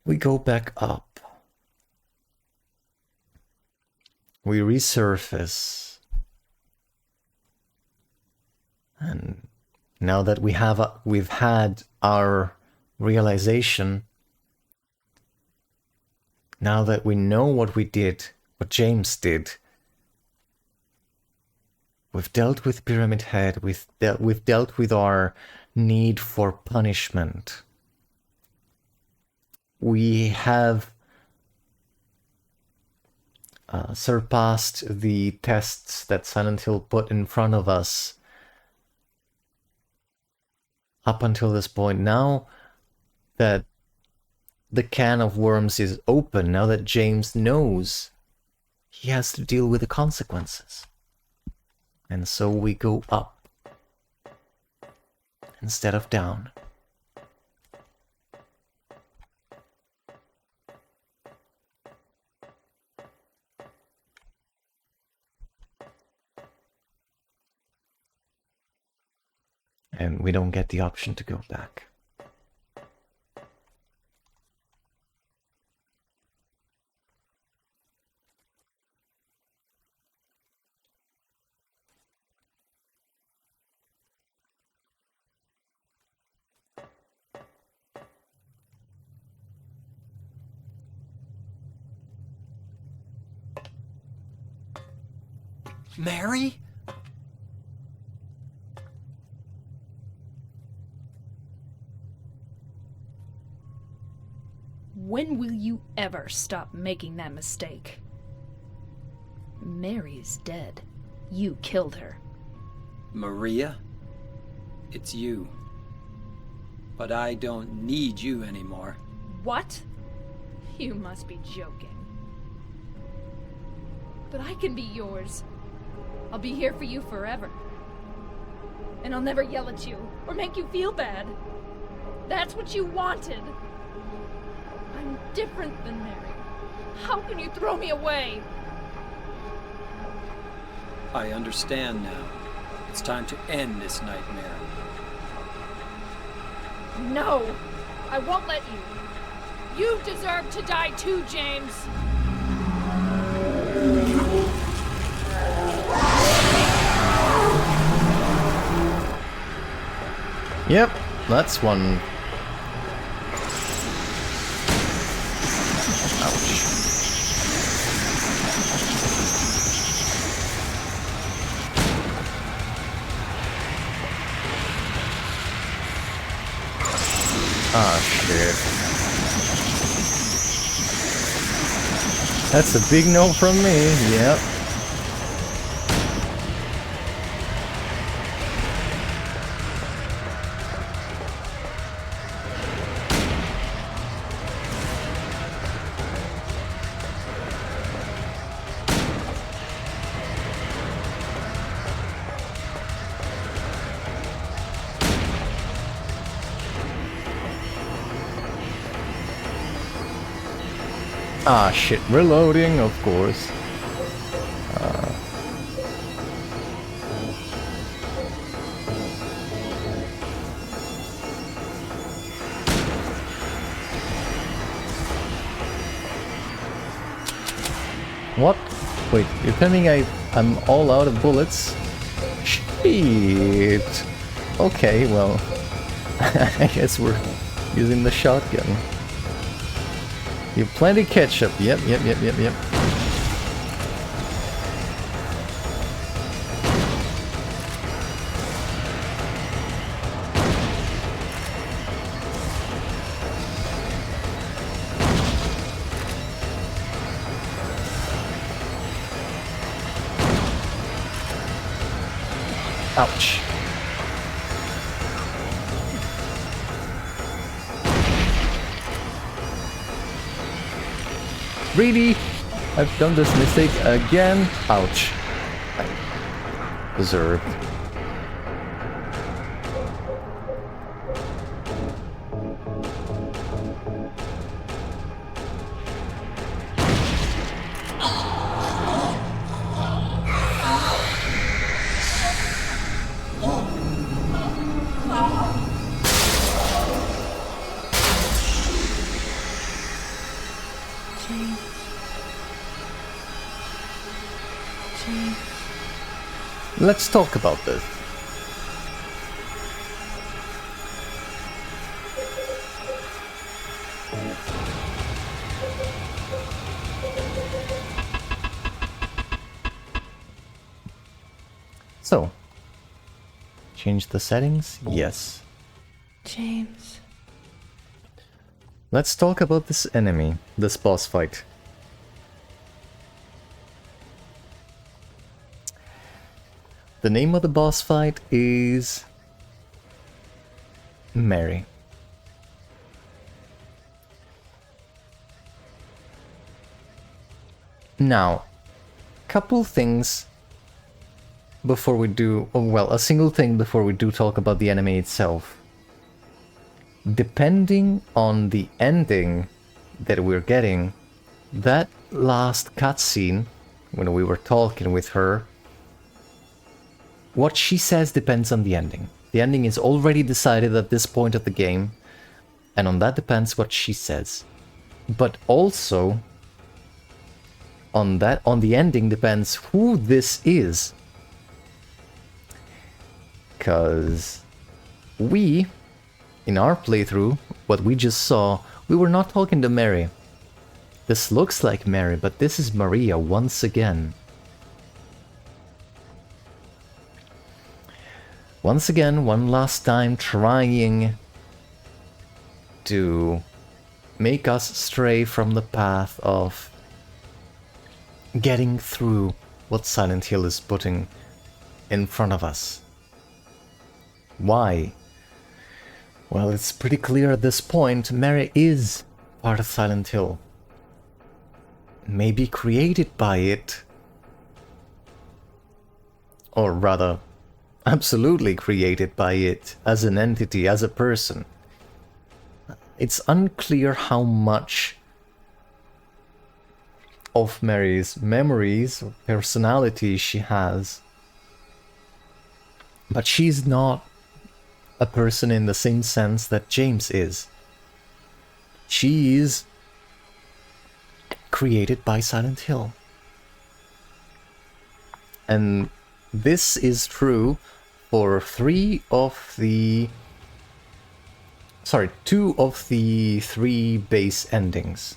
Speaker 1: we go back up. We resurface. And now that we've had our realization, now that we know what we did, what James did, we've dealt with Pyramid Head, we've dealt with our need for punishment. We have surpassed the tests that Silent Hill put in front of us up until this point. Now that the can of worms is open, now that James knows, he has to deal with the consequences. And so we go up instead of down. And we don't get the option to go back.
Speaker 3: Mary?
Speaker 10: When will you ever stop making that mistake? Mary's dead. You killed her.
Speaker 3: Maria? It's you. But I don't need you anymore.
Speaker 10: What? You must be joking. But I can be yours. I'll be here for you forever. And I'll never yell at you or make you feel bad. That's what you wanted. I'm different than Mary. How can you throw me away?
Speaker 3: I understand now. It's time to end this nightmare.
Speaker 10: No! I won't let you. You deserve to die too, James.
Speaker 1: Yep, that's one. Ouch. Ah, shit. That's a big no from me, yep. Ah shit, reloading, of course. What? Wait, you're telling me I'm all out of bullets? Shit. Okay, well, I guess we're using the shotgun. You plenty ketchup. Yep. Ouch. Really? I've done this mistake again? Ouch. Deserved. Let's talk about this. So, change the settings? Yes.
Speaker 9: James.
Speaker 1: Let's talk about this enemy, this boss fight. The name of the boss fight is Mary. Now, couple things before we do, well, a single thing before we do talk about the enemy itself. Depending on the ending that we're getting, that last cutscene, when we were talking with her, what she says depends on the ending. The ending is already decided at this point of the game, and on that depends what she says. But also, on the ending depends who this is. Because we, in our playthrough, what we just saw, we were not talking to Mary. This looks like Mary, but this is Maria once again. Once again, one last time, trying to make us stray from the path of getting through what Silent Hill is putting in front of us. Why? Well, it's pretty clear at this point, Mary is part of Silent Hill. Maybe created by it, or rather, absolutely created by it as an entity, as a person. It's unclear how much of Mary's memories, or personality she has. But she's not a person in the same sense that James is. She is created by Silent Hill. And this is true for two of the 3 base endings.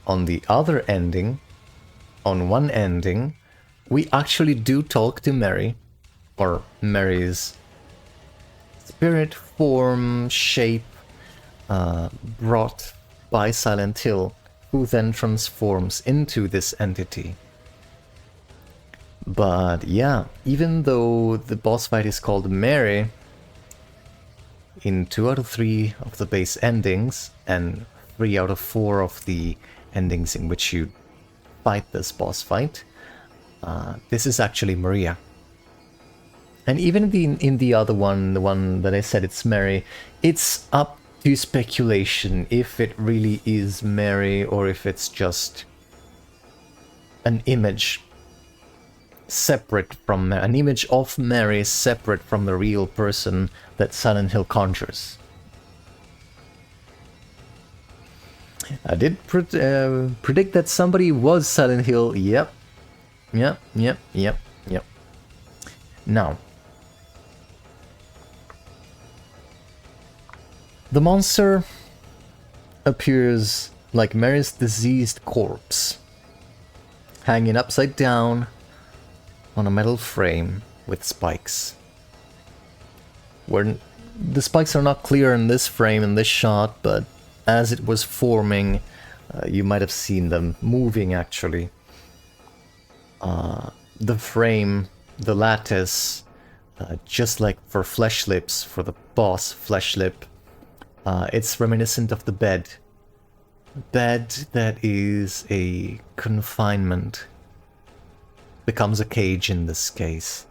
Speaker 1: On the other ending, on one ending, we actually do talk to Mary, or Mary's spirit form, shape, brought by Silent Hill, who then transforms into this entity. But yeah, even though the boss fight is called Mary, in 2 out of 3 of the base endings, and 3 out of 4 of the endings in which you fight this boss fight, this is actually Maria. And even in the other one, the one that I said it's Mary, it's up to speculation if it really is Mary or if it's just an image separate from an image of Mary separate from the real person that Silent Hill conjures. I did predict that somebody was Silent Hill. Yep. Now, the monster appears like Mary's diseased corpse, hanging upside down on a metal frame with spikes. Where the spikes are not clear in this frame, in this shot, but as it was forming, you might have seen them moving actually. The frame, the lattice, just like for Flesh Lips, for the boss Flesh Lip, it's reminiscent of the bed. Bed that is a confinement becomes a cage in this case.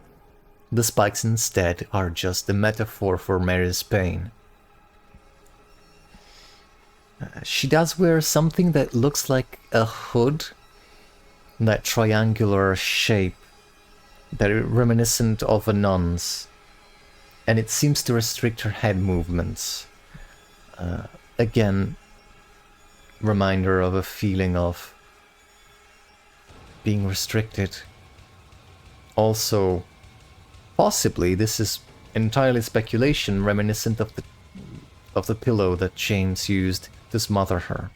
Speaker 1: The spikes instead are just a metaphor for Mary's pain. She does wear something that looks like a hood, that triangular shape, that is reminiscent of a nun's, and it seems to restrict her head movements. Again, reminder of a feeling of being restricted. Also, possibly, this is entirely speculation, reminiscent of the pillow that James used to smother her.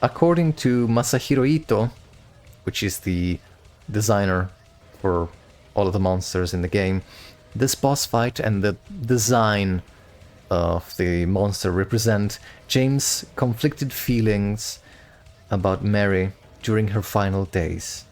Speaker 1: According to Masahiro Ito, which is the designer for all of the monsters in the game, this boss fight and the design of the monster represent James' conflicted feelings about Mary during her final days.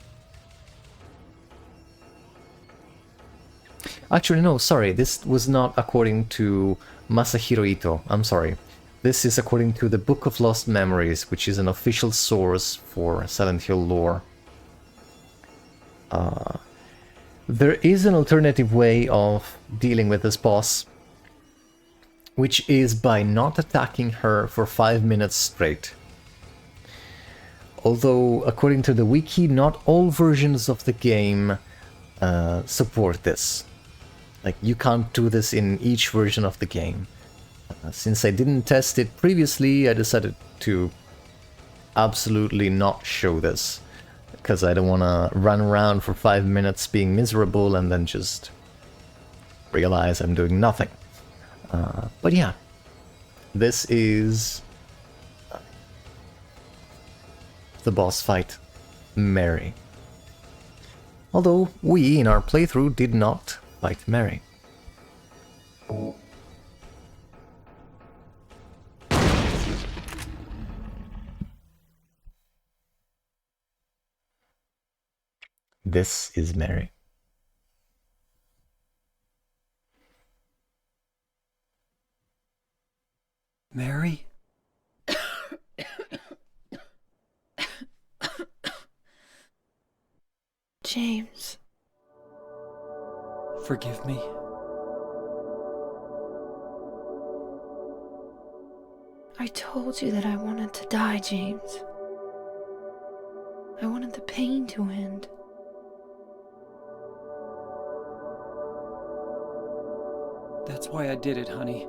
Speaker 1: Actually, no, sorry, this was not according to Masahiro Ito, I'm sorry. This is according to the Book of Lost Memories, which is an official source for Silent Hill lore. There is an alternative way of dealing with this boss, which is by not attacking her for 5 minutes straight. Although, according to the wiki, not all versions of the game support this. Like, you can't do this in each version of the game. Since I didn't test it previously, I decided to absolutely not show this, because I don't want to run around for 5 minutes being miserable and then just realize I'm doing nothing. But yeah, this is the boss fight, Mary. Although we, in our playthrough, did not fight Mary. This is Mary.
Speaker 3: Mary?
Speaker 9: James.
Speaker 3: Forgive me.
Speaker 10: I told you that I wanted to die, James. I wanted the pain to end.
Speaker 3: That's why I did it, honey.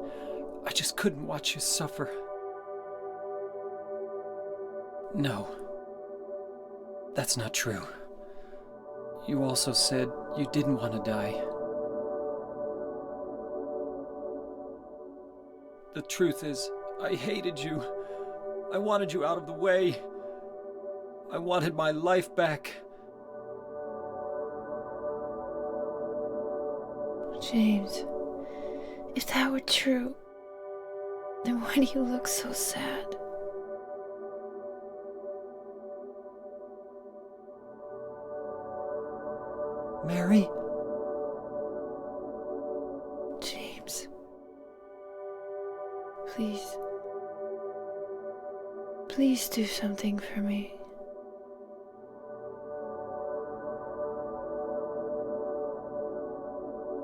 Speaker 3: I just couldn't watch you suffer. No. That's not true. You also said you didn't want to die. The truth is, I hated you. I wanted you out of the way. I wanted my life back.
Speaker 10: James, if that were true, then why do you look so sad?
Speaker 3: Mary?
Speaker 10: James. Please. Please do something for me.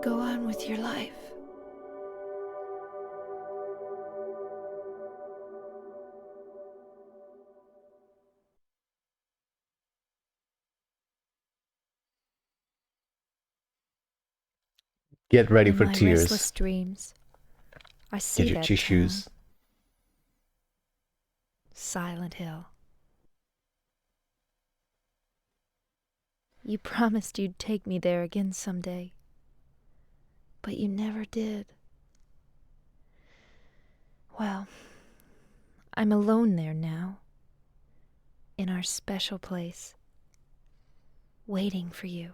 Speaker 10: Go on with your life.
Speaker 1: Get ready
Speaker 10: In
Speaker 1: for
Speaker 10: my
Speaker 1: tears.
Speaker 10: restless dreams, I see
Speaker 1: Get your
Speaker 10: that
Speaker 1: tissues.
Speaker 10: town, Silent Hill. You promised you'd take me there again someday, but you never did. Well, I'm alone there now, in our special place, waiting for you.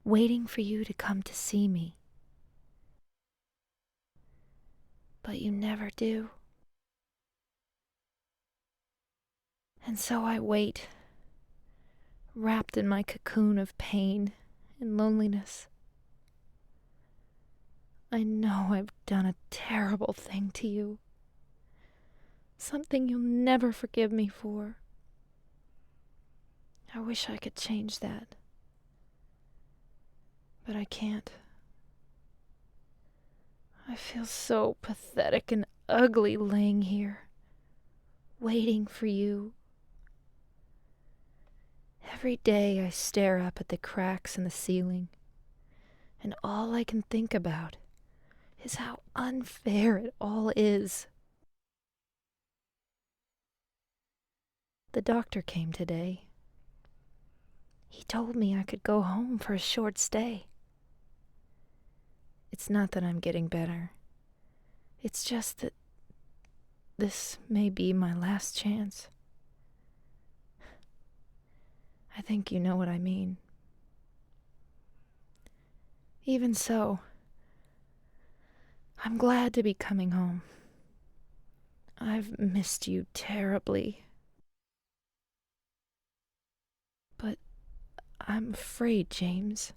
Speaker 10: Waiting for you to come to see me. But you never do. And so I wait, wrapped in my cocoon of pain and loneliness. I know I've done a terrible thing to you. Something you'll never forgive me for. I wish I could change that. But I can't. I feel so pathetic and ugly laying here, waiting for you. Every day I stare up at the cracks in the ceiling, and all I can think about is how unfair it all is. The doctor came today. He told me I could go home for a short stay. It's not that I'm getting better. It's just that this may be my last chance. I think you know what I mean. Even so, I'm glad to be coming home. I've missed you terribly. But I'm afraid, James.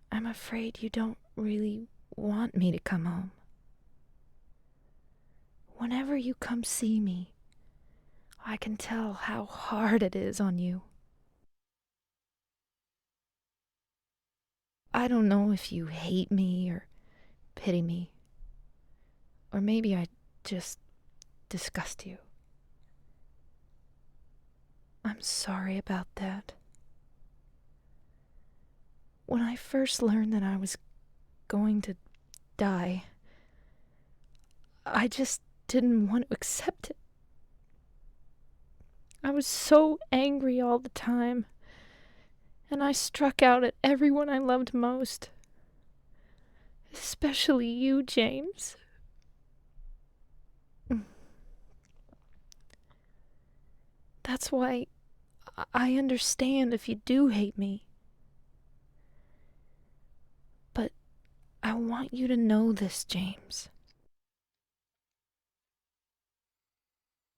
Speaker 10: I'm afraid you don't really want me to come home. Whenever you come see me, I can tell how hard it is on you. I don't know if you hate me or pity me, or maybe I just disgust you. I'm sorry about that. When I first learned that I was going to die, I just didn't want to accept it. I was so angry all the time, and I struck out at everyone I loved most. Especially you, James. That's why I understand if you do hate me. But I want you to know this, James.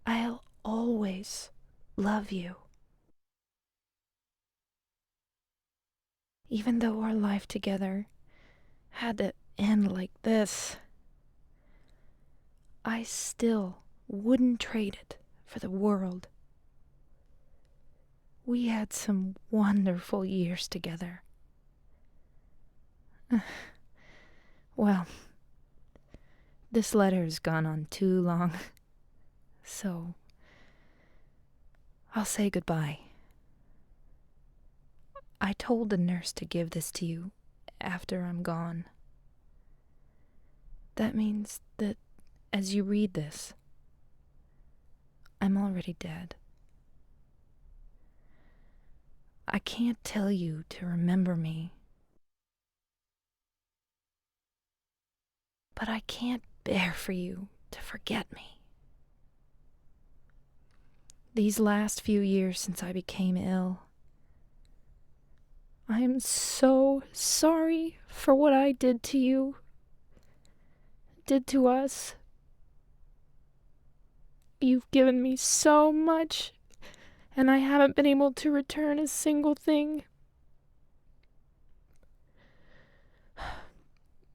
Speaker 10: I'll always love you. Even though our life together had to end like this, I still wouldn't trade it for the world. We had some wonderful years together. Well, this letter has gone on too long, so I'll say goodbye. I told the nurse to give this to you after I'm gone. That means that as you read this, I'm already dead. I can't tell you to remember me, but I can't bear for you to forget me. These last few years since I became ill, I am so sorry for what I did to you, did to us. You've given me so much, and I haven't been able to return a single thing.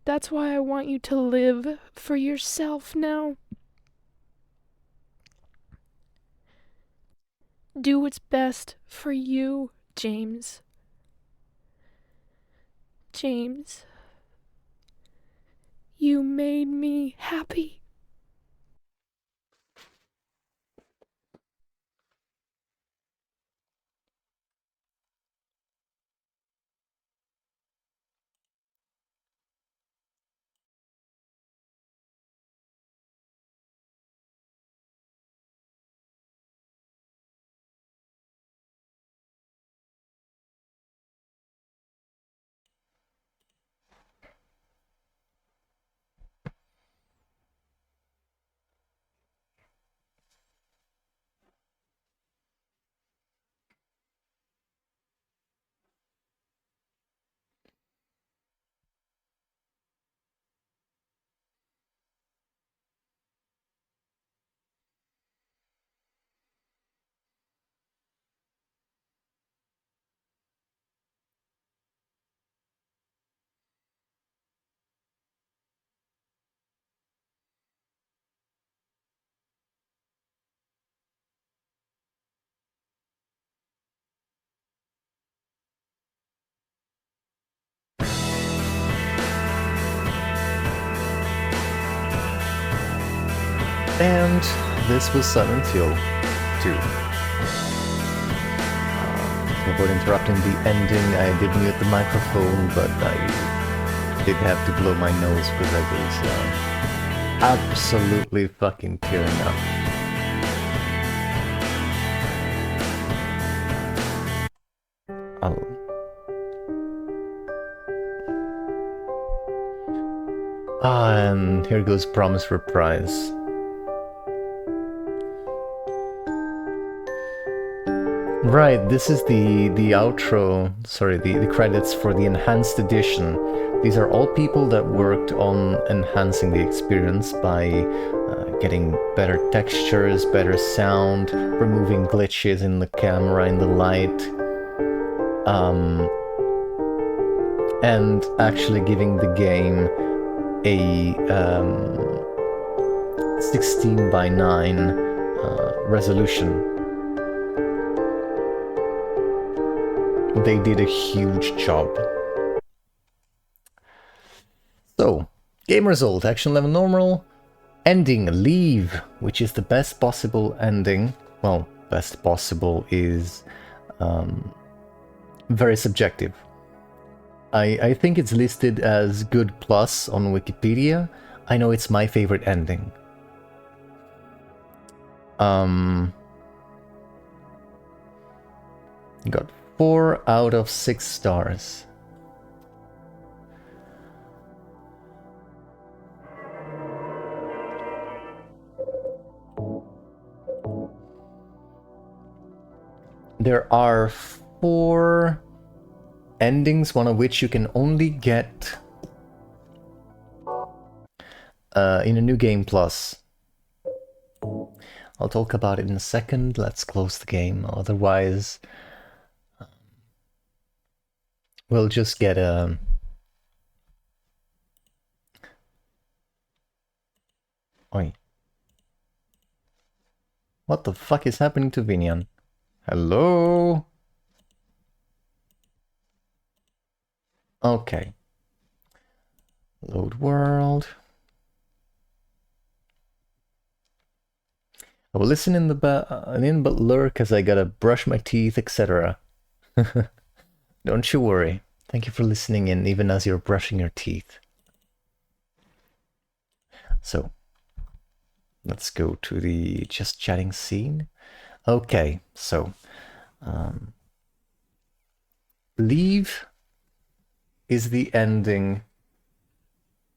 Speaker 10: That's why I want you to live for yourself now. Do what's best for you, James. James, you made me happy.
Speaker 1: And this was Silent Hill 2. To avoid interrupting the ending, I did mute the microphone, but I did have to blow my nose because I was absolutely fucking tearing up. And here goes Promise Reprise. Right, this is the outro, sorry, the credits for the enhanced edition. These are all people that worked on enhancing the experience by getting better textures, better sound, removing glitches in the camera, in the light, and actually giving the game a 16:9 resolution. They did a huge job. So, game result, action level normal, ending, leave, which is the best possible ending. Well, best possible is very subjective. I think it's listed as good plus on Wikipedia. I know it's my favorite ending. Got 4 out of 6 stars. There are 4 endings, one of which you can only get in a New Game Plus. I'll talk about it in a second. Let's close the game, otherwise we'll just get a... Oi. What the fuck is happening to Vinian? Hello? Okay. Load world. I will listen in but lurk as I gotta brush my teeth, etc. Don't you worry. Thank you for listening in, even as you're brushing your teeth. So, let's go to the just chatting scene. Okay, so Leave is the ending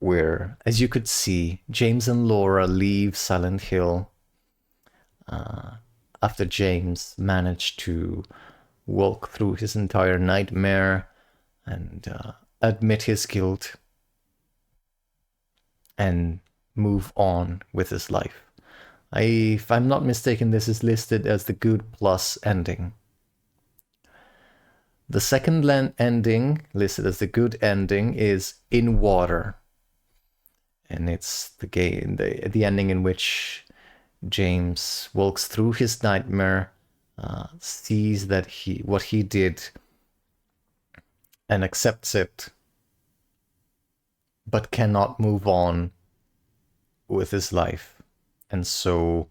Speaker 1: where, as you could see, James and Laura leave Silent Hill after James managed to walk through his entire nightmare and admit his guilt and move on with his life. If I'm not mistaken, this is listed as the good plus ending. The second ending, listed as the good ending, is In Water. And it's the ending in which James walks through his nightmare, sees that what he did and accepts it, but cannot move on with his life. And so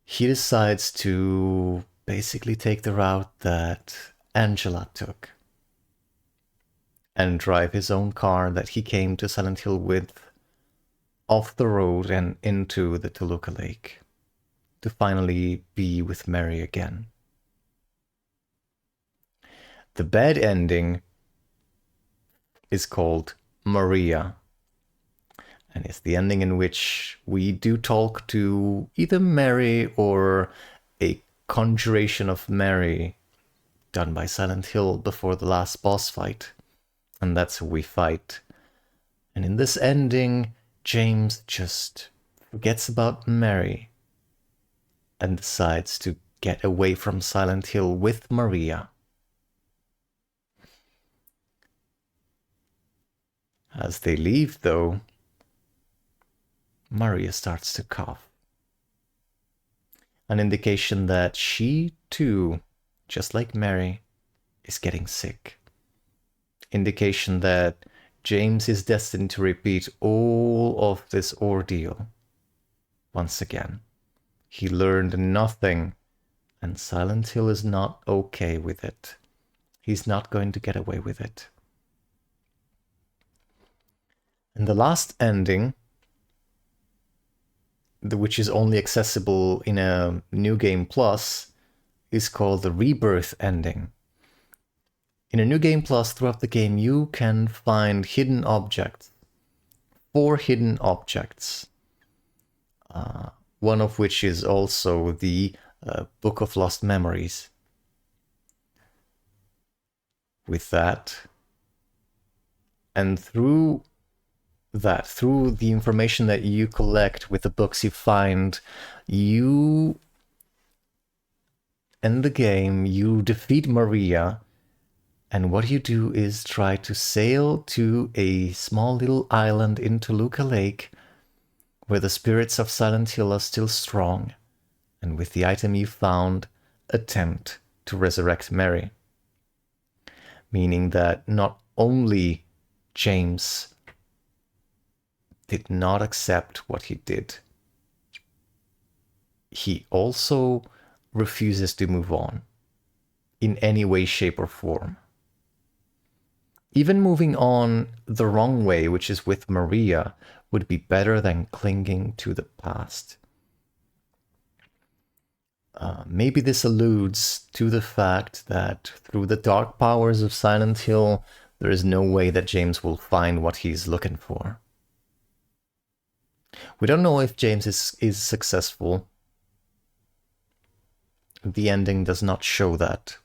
Speaker 1: he decides to basically take the route that Angela took and drive his own car that he came to Silent Hill with off the road and into the Toluca Lake to finally be with Mary again. The bad ending is called Maria, and it's the ending in which we do talk to either Mary or a conjuration of Mary done by Silent Hill before the last boss fight, and that's who we fight. And in this ending, James just forgets about Mary and decides to get away from Silent Hill with Maria. As they leave, though, Maria starts to cough. An indication that she, too, just like Mary, is getting sick. Indication that James is destined to repeat all of this ordeal once again. He learned nothing, and Silent Hill is not okay with it. He's not going to get away with it. And the last ending, which is only accessible in a New Game Plus, is called the Rebirth ending. In a New Game Plus, throughout the game, you can find hidden objects. 4 hidden objects. One of which is also the Book of Lost Memories. With that, and through the information that you collect with the books you find, you end the game, you defeat Maria, and what you do is try to sail to a small little island in Toluca Lake where the spirits of Silent Hill are still strong, and with the item you found, attempt to resurrect Mary. Meaning that not only James did not accept what he did, he also refuses to move on in any way, shape, or form. Even moving on the wrong way, which is with Maria, would be better than clinging to the past. Maybe this alludes to the fact that through the dark powers of Silent Hill, there is no way that James will find what he's looking for. We don't know if James is successful. The ending does not show that.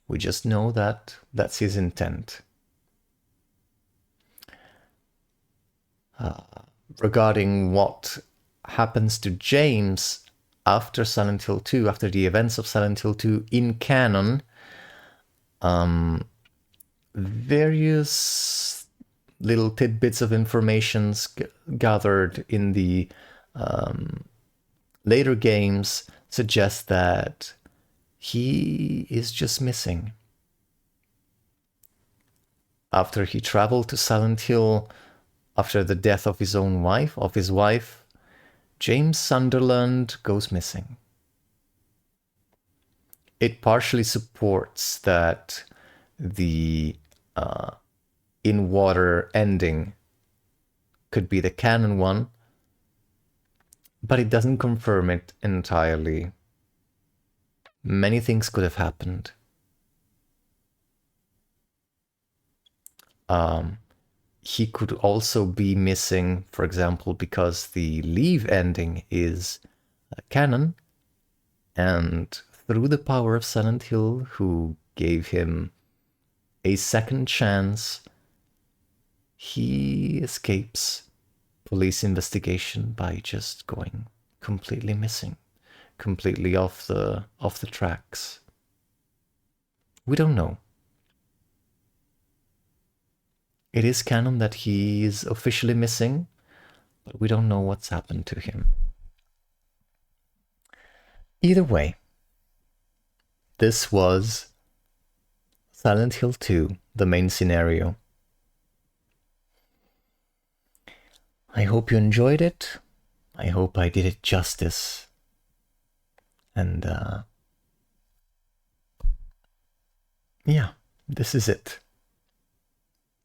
Speaker 1: We just know that that's his intent. Regarding what happens to James after Silent Hill 2, after the events of Silent Hill 2 in canon, various little tidbits of information gathered in the later games suggest that he is just missing. after he traveled to Silent Hill after the death of his wife, James Sunderland goes missing. It partially supports that the in water ending could be the canon one, but it doesn't confirm it entirely. Many things could have happened. He could also be missing, for example, because the Leave ending is canon, and through the power of Silent Hill, who gave him a second chance, he escapes police investigation by just going completely missing, completely off the tracks. We don't know. It is canon that he is officially missing, but we don't know what's happened to him. Either way, this was Silent Hill 2, the main scenario. I hope you enjoyed it. I hope I did it justice. And yeah, this is it.